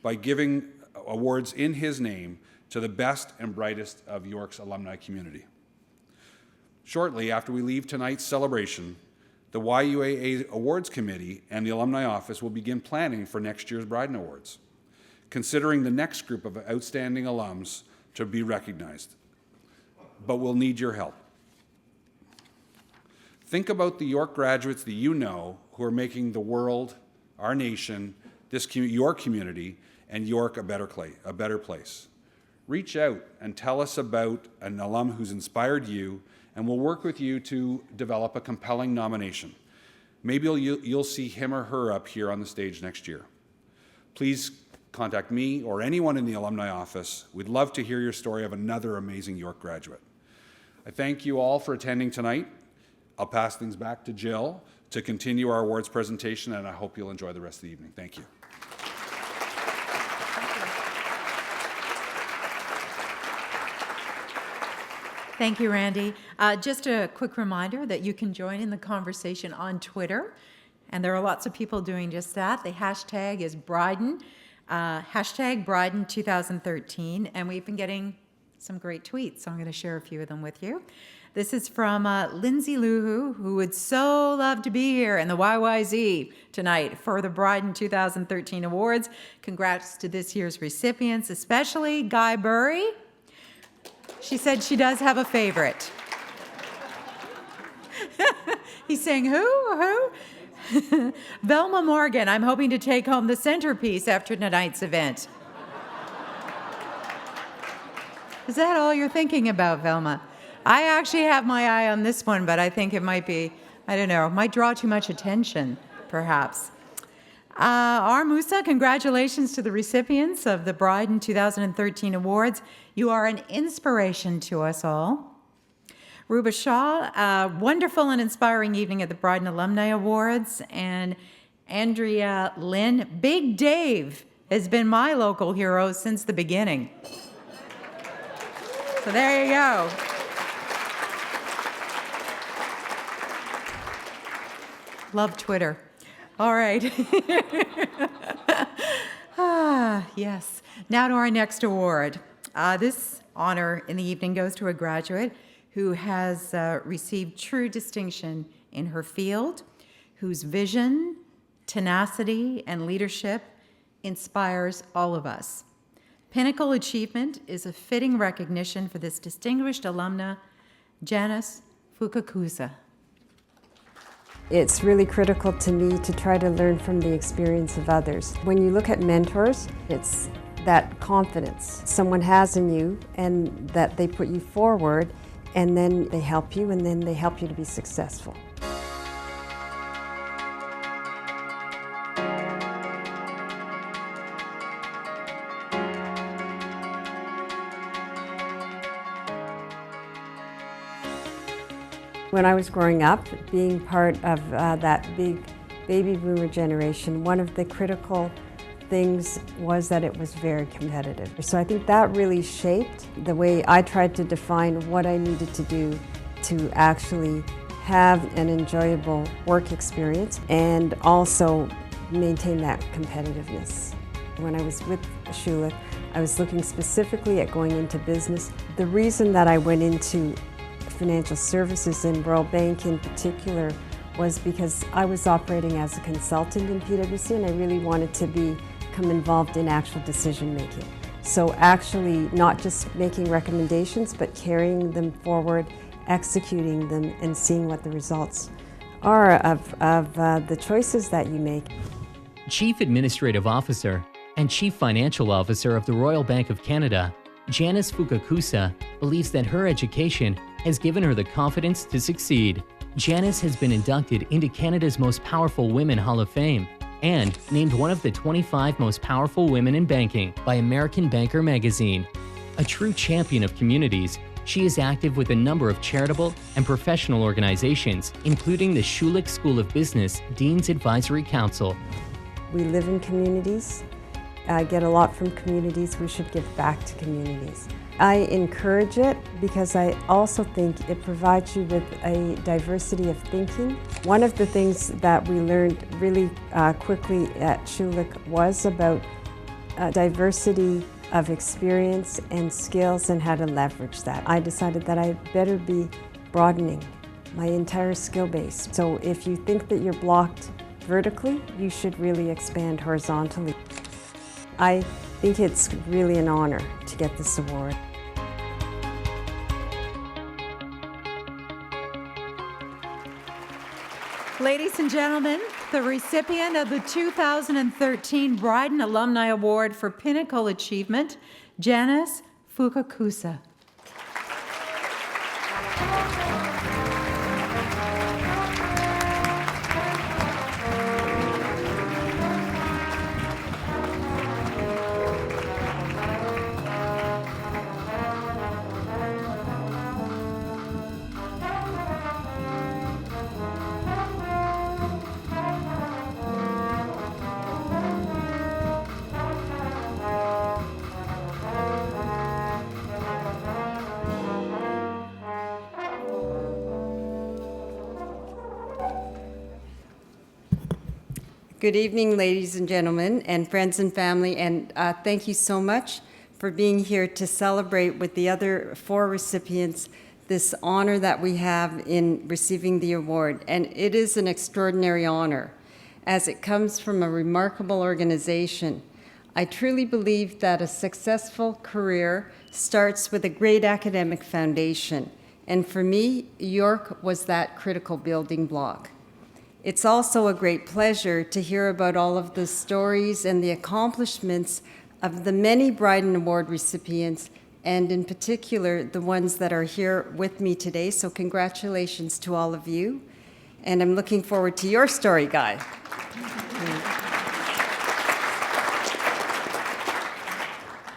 Speaker 10: by giving awards in his name to the best and brightest of York's alumni community. Shortly after we leave tonight's celebration, the YUAA Awards Committee and the Alumni Office will begin planning for next year's Bryden Awards, considering the next group of outstanding alums to be recognized. But we'll need your help. Think about the York graduates that you know who are making the world, our nation, your community, and York a better place. Reach out and tell us about an alum who's inspired you, and we'll work with you to develop a compelling nomination. Maybe you'll see him or her up here on the stage next year. Please contact me or anyone in the alumni office. We'd love to hear your story of another amazing York graduate. I thank you all for attending tonight. I'll pass things back to Jill to continue our awards presentation, and I hope you'll enjoy the rest of the evening. Thank you.
Speaker 2: Thank you, Randy. Just a quick reminder that you can join in the conversation on Twitter, and there are lots of people doing just that. The hashtag is Bryden, hashtag Bryden 2013, and we've been getting some great tweets, so I'm going to share a few of them with you. This is from Lindsay Luhu, who would so love to be here in the YYZ tonight for the Bryden 2013 Awards. Congrats to this year's recipients, especially Guy Burry. She said she does have a favorite. He's saying, who? Velma Morgan, I'm hoping to take home the centerpiece after tonight's event. Is that all you're thinking about, Velma? I actually have my eye on this one, but I think it might be, I don't know, might draw too much attention, perhaps. R. Musa, congratulations to the recipients of the Bryden 2013 Awards. You are an inspiration to us all. Ruba Shaw, a wonderful and inspiring evening at the Bryden Alumni Awards. And Andrea Lynn, Big Dave has been my local hero since the beginning. So there you go. Love Twitter. All right. Yes. Now to our next award. This honor in the evening goes to a graduate who has received true distinction in her field, whose vision, tenacity, and leadership inspires all of us. Pinnacle achievement is a fitting recognition for this distinguished alumna, Janice Fukakusa.
Speaker 11: It's really critical to me to try to learn from the experience of others. When you look at mentors, it's that confidence someone has in you and that they put you forward and then they help you and then they help you to be successful. When I was growing up, being part of that big baby boomer generation, one of the critical things was that it was very competitive. So I think that really shaped the way I tried to define what I needed to do to actually have an enjoyable work experience and also maintain that competitiveness. When I was with Schulich, I was looking specifically at going into business. The reason that I went into financial services and Royal Bank in particular was because I was operating as a consultant in PwC and I really wanted to become involved in actual decision making. So actually not just making recommendations but carrying them forward, executing them and seeing what the results are of the choices that you make.
Speaker 6: Chief Administrative Officer and Chief Financial Officer of the Royal Bank of Canada, Janice Fukakusa believes that her education has given her the confidence to succeed. Janice has been inducted into Canada's Most Powerful Women Hall of Fame and named one of the 25 most powerful women in banking by American Banker magazine. A true champion of communities, she is active with a number of charitable and professional organizations, including the Schulich School of Business Dean's Advisory Council.
Speaker 11: We live in communities. I get a lot from communities. We should give back to communities. I encourage it because I also think it provides you with a diversity of thinking. One of the things that we learned really quickly at Schulich was about diversity of experience and skills and how to leverage that. I decided that I better be broadening my entire skill base. So if you think that you're blocked vertically, you should really expand horizontally. I think it's really an honor to get this award.
Speaker 2: Ladies and gentlemen, the recipient of the 2013 Bryden Alumni Award for Pinnacle Achievement, Janice Fukakusa.
Speaker 11: Good evening, ladies and gentlemen, and friends and family, and thank you so much for being here to celebrate with the other 4 recipients this honor that we have in receiving the award. And it is an extraordinary honor, as it comes from a remarkable organization. I truly believe that a successful career starts with a great academic foundation, and for me, York was that critical building block. It's also a great pleasure to hear about all of the stories and the accomplishments of the many Bryden Award recipients, and in particular, the ones that are here with me today. So congratulations to all of you. And I'm looking forward to your story, Guy.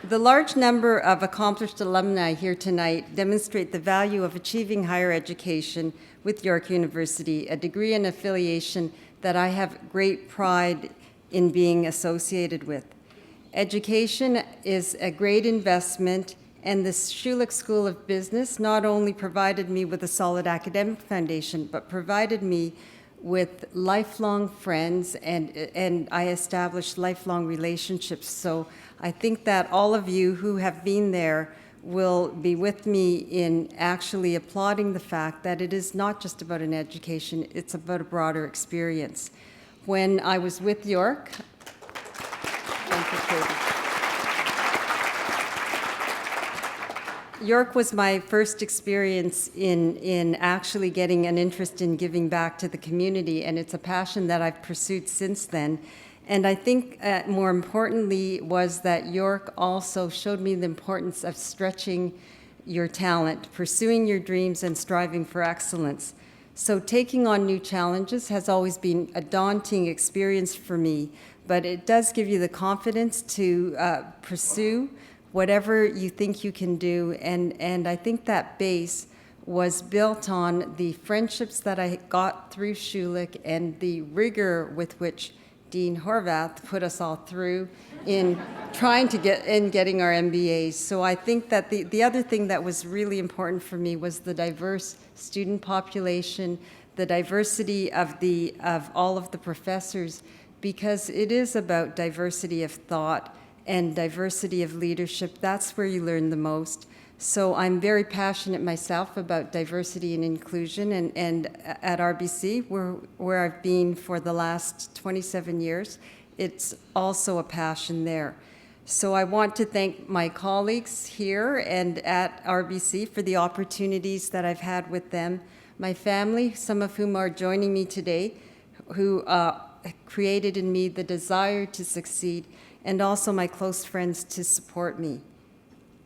Speaker 11: The large number of accomplished alumni here tonight demonstrate the value of achieving higher education with York University, a degree and affiliation that I have great pride in being associated with. Education is a great investment, and the Schulich School of Business not only provided me with a solid academic foundation, but provided me with lifelong friends, and I established lifelong relationships. So I think that all of you who have been there will be with me in actually applauding the fact that it is not just about an education, it's about a broader experience. When I was with York, thank you, Katie. York was my first experience in actually getting an interest in giving back to the community, and it's a passion that I've pursued since then. And I think more importantly was that York also showed me the importance of stretching your talent, pursuing your dreams, and striving for excellence. So taking on new challenges has always been a daunting experience for me, but it does give you the confidence to pursue whatever you think you can do. And I think that base was built on the friendships that I got through Schulich and the rigor with which Dean Horvath put us all through in trying to getting our MBAs. So I think that the other thing that was really important for me was the diverse student population, the diversity of all of the professors, because it is about diversity of thought and diversity of leadership. That's where you learn the most. So I'm very passionate myself about diversity and inclusion, and at RBC, where I've been for the last 27 years, it's also a passion there. So I want to thank my colleagues here and at RBC for the opportunities that I've had with them, my family, some of whom are joining me today, who created in me the desire to succeed, and also my close friends to support me.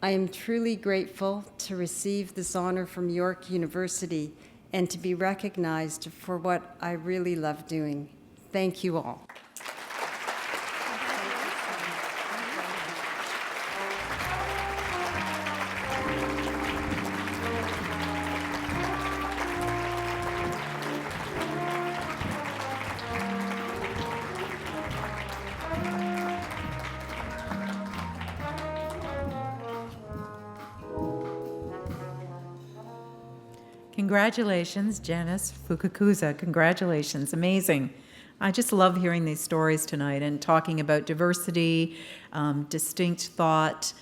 Speaker 11: I am truly grateful to receive this honor from York University and to be recognized for what I really love doing. Thank you all.
Speaker 2: Congratulations, Janice Fukakusa. Congratulations. Amazing. I just love hearing these stories tonight and talking about diversity, distinct thought,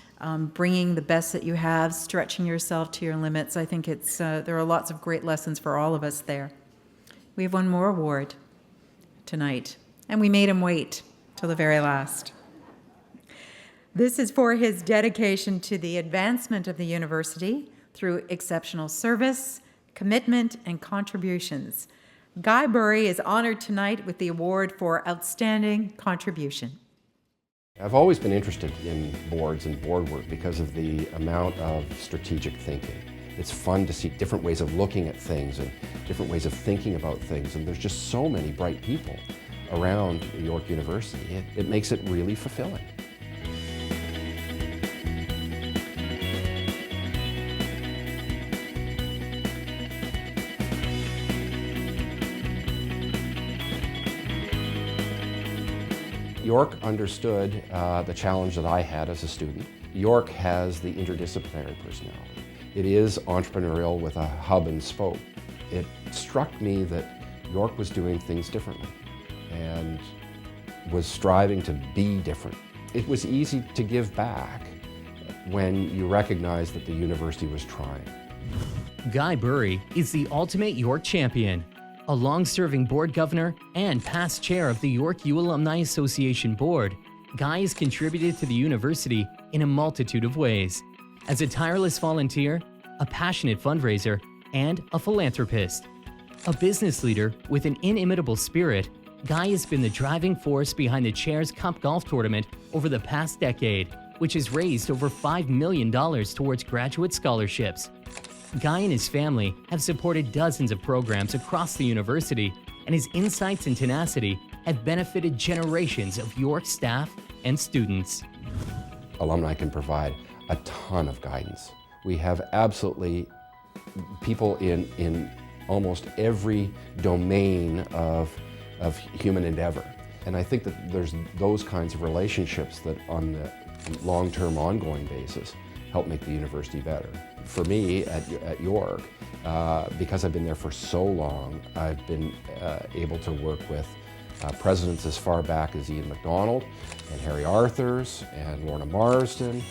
Speaker 2: bringing the best that you have, stretching yourself to your limits. I think there are lots of great lessons for all of us there. We have one more award tonight, and we made him wait till the very last. This is for his dedication to the advancement of the university through exceptional service, commitment, and contributions. Guy Burry is honored tonight with the award for Outstanding Contribution.
Speaker 12: I've always been interested in boards and board work because of the amount of strategic thinking. It's fun to see different ways of looking at things and different ways of thinking about things, and there's just so many bright people around York University. It makes it really fulfilling. York understood the challenge that I had as a student. York has the interdisciplinary personality. It is entrepreneurial with a hub and spoke. It struck me that York was doing things differently, and was striving to be different. It was easy to give back when you recognized that the university was trying.
Speaker 6: Guy Burry is the ultimate York champion, a long-serving board governor and past chair of the York U Alumni Association board. Guy has contributed to the university in a multitude of ways. As a tireless volunteer, a passionate fundraiser, and a philanthropist. A business leader with an inimitable spirit, Guy has been the driving force behind the Chairs Cup golf tournament over the past decade, which has raised over $5 million towards graduate scholarships. Guy and his family have supported dozens of programs across the university, and his insights and tenacity have benefited generations of York staff and students.
Speaker 12: Alumni can provide a ton of guidance. We have absolutely people in almost every domain of human endeavor. And I think that there's those kinds of relationships that on the long-term ongoing basis help make the university better. For me at York, because I've been there for so long, I've been able to work with presidents as far back as Ian MacDonald and Harry Arthurs and Lorna Marsden,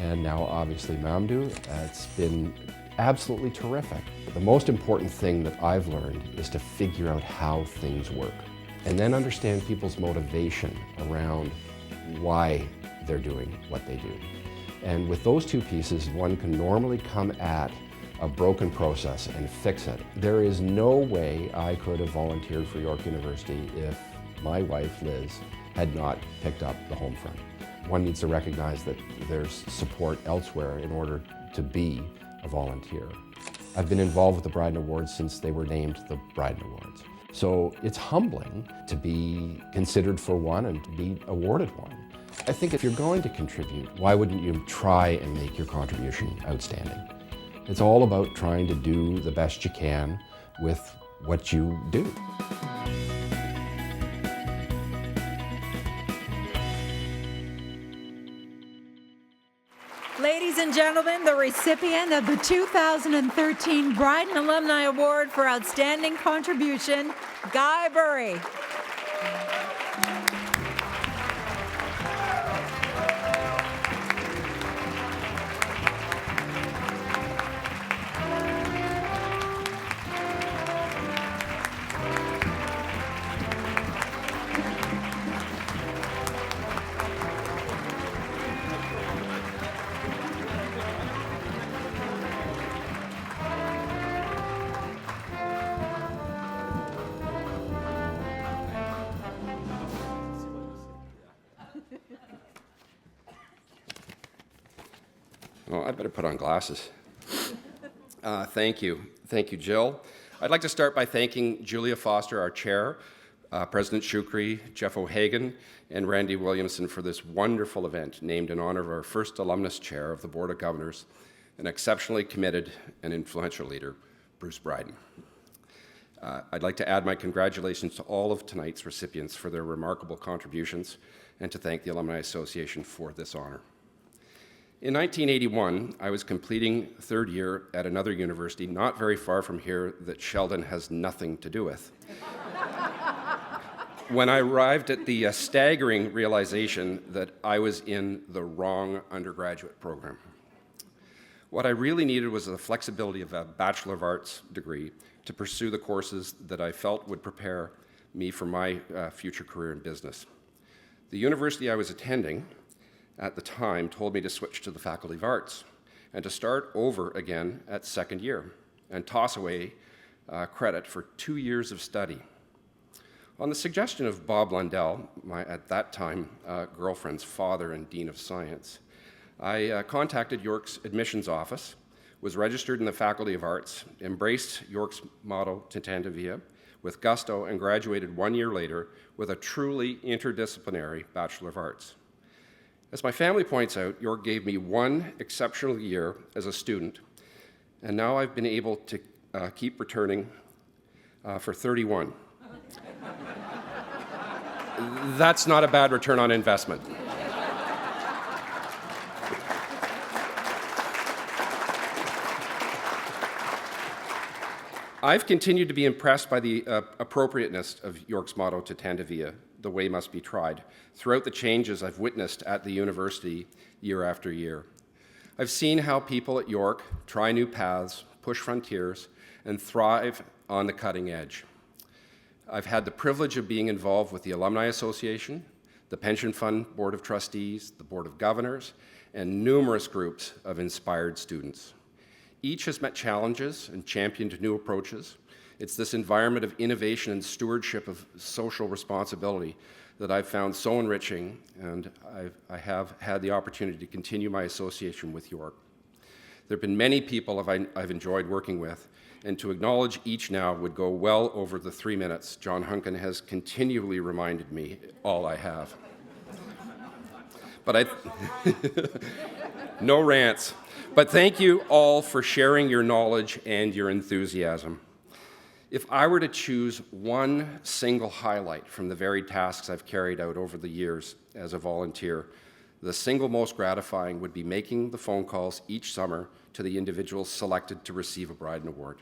Speaker 12: and now obviously Mamdouh. It's been absolutely terrific. The most important thing that I've learned is to figure out how things work and then understand people's motivation around why they're doing what they do. And with those two pieces, one can normally come at a broken process and fix it. There is no way I could have volunteered for York University if my wife, Liz, had not picked up the home front. One needs to recognize that there's support elsewhere in order to be a volunteer. I've been involved with the Bryden Awards since they were named the Bryden Awards. So it's humbling to be considered for one and to be awarded one. I think if you're going to contribute, why wouldn't you try and make your contribution outstanding? It's all about trying to do the best you can with what you do.
Speaker 2: Ladies and gentlemen, the recipient of the 2013 Bryden Alumni Award for Outstanding Contribution, Guy Burry.
Speaker 13: Oh, I better put on glasses. Thank you. Thank you, Jill. I'd like to start by thanking Julia Foster, our chair, President Shukri, Jeff O'Hagan, and Randy Williamson for this wonderful event named in honor of our first alumnus chair of the Board of Governors, an exceptionally committed and influential leader, Bruce Bryden. I'd like to add my congratulations to all of tonight's recipients for their remarkable contributions and to thank the Alumni Association for this honor. In 1981, I was completing third year at another university not very far from here that Sheldon has nothing to do with. When I arrived at the staggering realization that I was in the wrong undergraduate program. What I really needed was the flexibility of a Bachelor of Arts degree to pursue the courses that I felt would prepare me for my future career in business. The university I was attending at the time told me to switch to the Faculty of Arts and to start over again at second year and toss away credit for 2 years of study. On the suggestion of Bob Lundell, my at that time girlfriend's father and Dean of Science, I contacted York's admissions office, was registered in the Faculty of Arts, embraced York's motto Tanta Via with gusto, and graduated 1 year later with a truly interdisciplinary Bachelor of Arts. As my family points out, York gave me one exceptional year as a student, and now I've been able to keep returning for 31. That's not a bad return on investment. I've continued to be impressed by the appropriateness of York's motto Tanta Via, the way must be tried throughout the changes I've witnessed at the university year after year. I've seen how people at York try new paths, push frontiers, and thrive on the cutting edge. I've had the privilege of being involved with the Alumni Association, the Pension Fund Board of Trustees, the Board of Governors, and numerous groups of inspired students. Each has met challenges and championed new approaches. It's this environment of innovation and stewardship of social responsibility that I've found so enriching, and I have had the opportunity to continue my association with York. There have been many people I've enjoyed working with, and to acknowledge each now would go well over the 3 minutes John Hunkin has continually reminded me all I have. But no rants. But thank you all for sharing your knowledge and your enthusiasm. If I were to choose one single highlight from the varied tasks I've carried out over the years as a volunteer, the single most gratifying would be making the phone calls each summer to the individuals selected to receive a Bryden Award.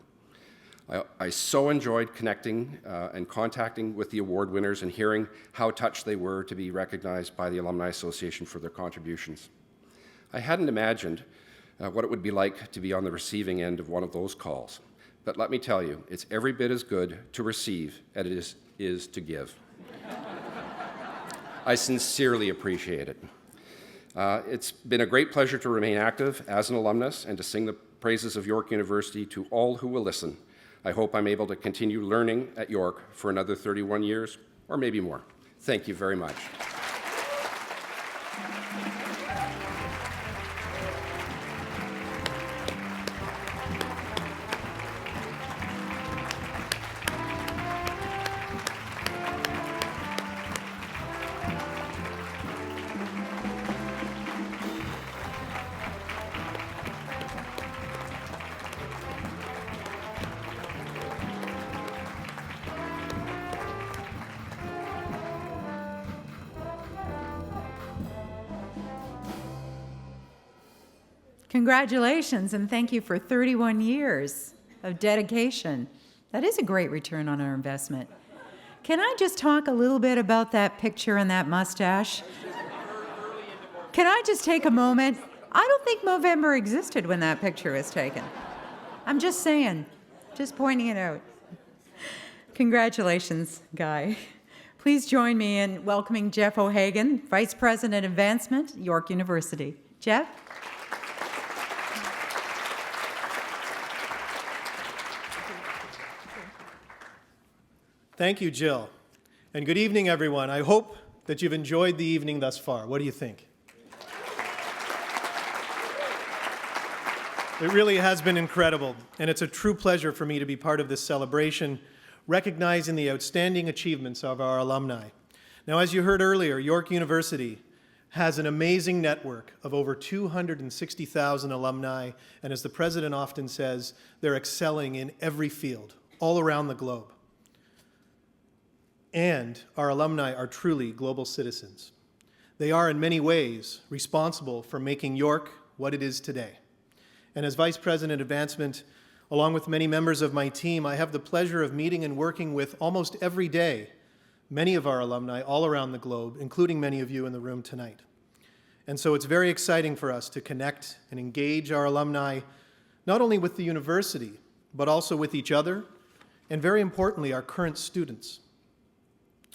Speaker 13: I so enjoyed connecting and contacting with the award winners and hearing how touched they were to be recognized by the Alumni Association for their contributions. I hadn't imagined what it would be like to be on the receiving end of one of those calls. But let me tell you, it's every bit as good to receive as it is to give. I sincerely appreciate it. It's been a great pleasure to remain active as an alumnus and to sing the praises of York University to all who will listen. I hope I'm able to continue learning at York for another 31 years, or maybe more. Thank you very much.
Speaker 2: Congratulations, and thank you for 31 years of dedication. That is a great return on our investment. Can I just talk a little bit about that picture and that mustache? Can I just take a moment? I don't think Movember existed when that picture was taken. I'm just saying, just pointing it out. Congratulations, Guy. Please join me in welcoming Jeff O'Hagan, Vice President Advancement, York University. Jeff?
Speaker 14: Thank you, Jill. And good evening, everyone. I hope that you've enjoyed the evening thus far. What do you think? It really has been incredible, and it's a true pleasure for me to be part of this celebration, recognizing the outstanding achievements of our alumni. Now, as you heard earlier, York University has an amazing network of over 260,000 alumni, and as the president often says, they're excelling in every field, all around the globe. And our alumni are truly global citizens. They are in many ways responsible for making York what it is today. And as Vice President Advancement, along with many members of my team, I have the pleasure of meeting and working with almost every day many of our alumni all around the globe, including many of you in the room tonight. And so it's very exciting for us to connect and engage our alumni, not only with the university, but also with each other, and very importantly, our current students.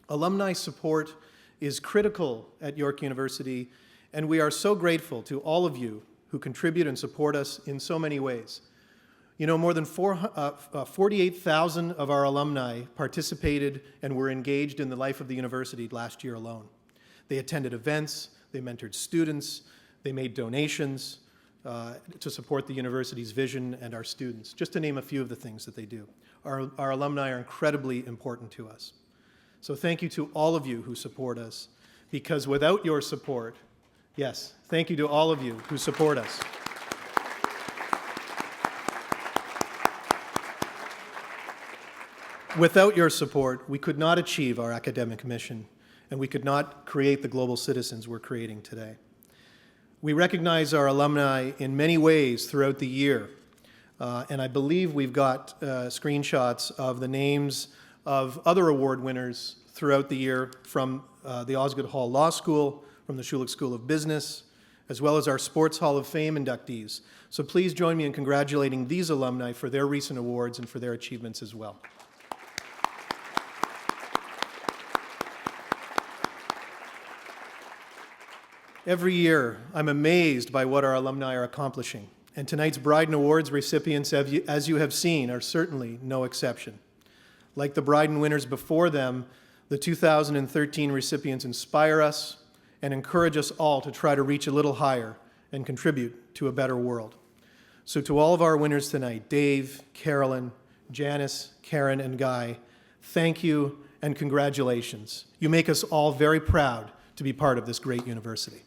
Speaker 14: Alumni support is critical at York University, and we are so grateful to all of you who contribute and support us in so many ways. You know, more than 48,000 of our alumni participated and were engaged in the life of the university last year alone. They attended events, they mentored students, they made donations to support the university's vision and our students, just to name a few of the things that they do. Our alumni are incredibly important to us. So thank you to all of you who support us, because without your support, yes, thank you to all of you who support us. Without your support, we could not achieve our academic mission, and we could not create the global citizens we're creating today. We recognize our alumni in many ways throughout the year, and I believe we've got screenshots of the names of other award winners throughout the year from the Osgoode Hall Law School, from the Schulich School of Business, as well as our Sports Hall of Fame inductees. So please join me in congratulating these alumni for their recent awards and for their achievements as well. Every year, I'm amazed by what our alumni are accomplishing, and tonight's Bryden Awards recipients, as you have seen, are certainly no exception. Like the Bryden winners before them, the 2013 recipients inspire us and encourage us all to try to reach a little higher and contribute to a better world. So to all of our winners tonight, Dave, Carolyn, Janice, Karen, and Guy, thank you and congratulations. You make us all very proud to be part of this great university.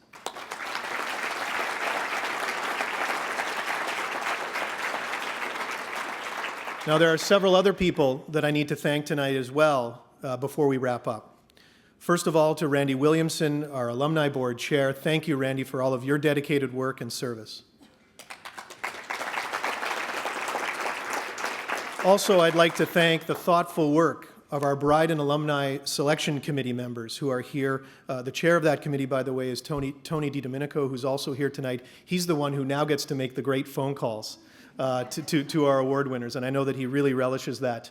Speaker 14: Now, there are several other people that I need to thank tonight as well before we wrap up. First of all, to Randy Williamson, our Alumni Board Chair. Thank you, Randy, for all of your dedicated work and service. Also, I'd like to thank the thoughtful work of our Bryden Alumni Selection Committee members who are here. The chair of that committee, by the way, is Tony DiDomenico, who's also here tonight. He's the one who now gets to make the great phone calls to our award winners, and I know that he really relishes that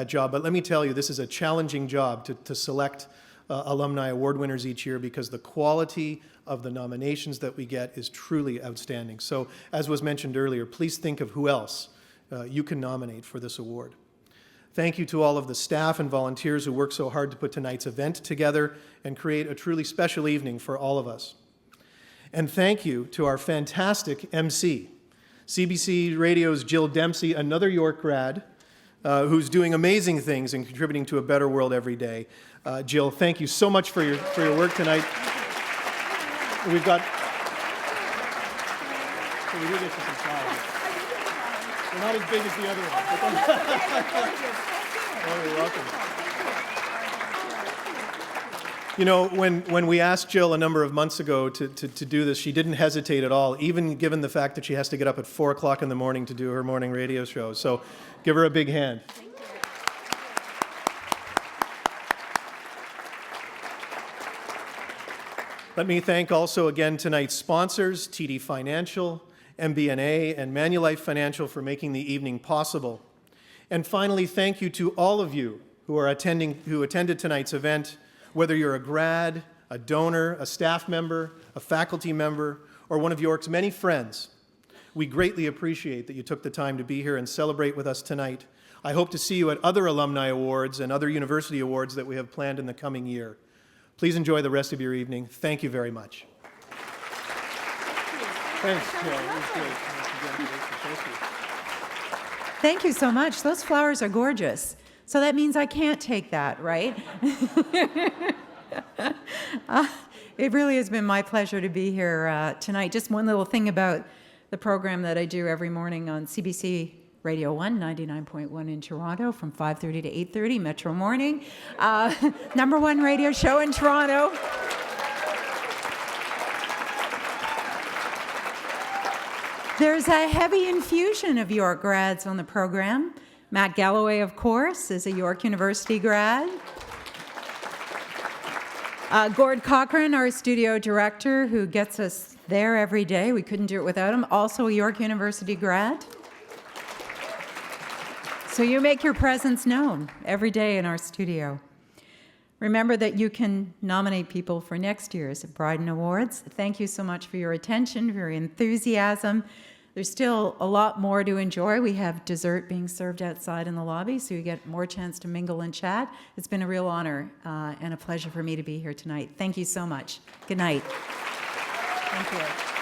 Speaker 14: job. But let me tell you, this is a challenging job to select alumni award winners each year, because the quality of the nominations that we get is truly outstanding. So, as was mentioned earlier, please think of who else you can nominate for this award. Thank you to all of the staff and volunteers who worked so hard to put tonight's event together and create a truly special evening for all of us. And thank you to our fantastic MC, CBC Radio's Jill Dempsey, another York grad, who's doing amazing things and contributing to a better world every day. Jill, thank you so much for your work tonight. We've got... So we do get you some flowers. They're not as big as the other one. Oh, you're welcome. You know, when we asked Jill a number of months ago to do this, she didn't hesitate at all, even given the fact that she has to get up at 4 o'clock in the morning to do her morning radio show. So give her a big hand. Thank you. Let me thank also again tonight's sponsors, TD Financial, MBNA, and Manulife Financial for making the evening possible. And finally, thank you to all of you who attended tonight's event, whether you're a grad, a donor, a staff member, a faculty member, or one of York's many friends. We greatly appreciate that you took the time to be here and celebrate with us tonight. I hope to see you at other alumni awards and other university awards that we have planned in the coming year. Please enjoy the rest of your evening. Thank you very much. Thanks, Jill. It was great. Thank you.
Speaker 2: Thank you so much. Those flowers are gorgeous. So that means I can't take that, right? It really has been my pleasure to be here tonight. Just one little thing about the program that I do every morning on CBC Radio 1, 99.1 in Toronto from 5:30 to 8:30, Metro Morning. #1 radio show in Toronto. There's a heavy infusion of York grads on the program. Matt Galloway, of course, is a York University grad. Gord Cochran, our studio director, who gets us there every day. We couldn't do it without him. Also a York University grad. So you make your presence known every day in our studio. Remember that you can nominate people for next year's Bryden Awards. Thank you so much for your attention, for your enthusiasm. There's still a lot more to enjoy. We have dessert being served outside in the lobby, so you get more chance to mingle and chat. It's been a real honor and a pleasure for me to be here tonight. Thank you so much. Good night. Thank you.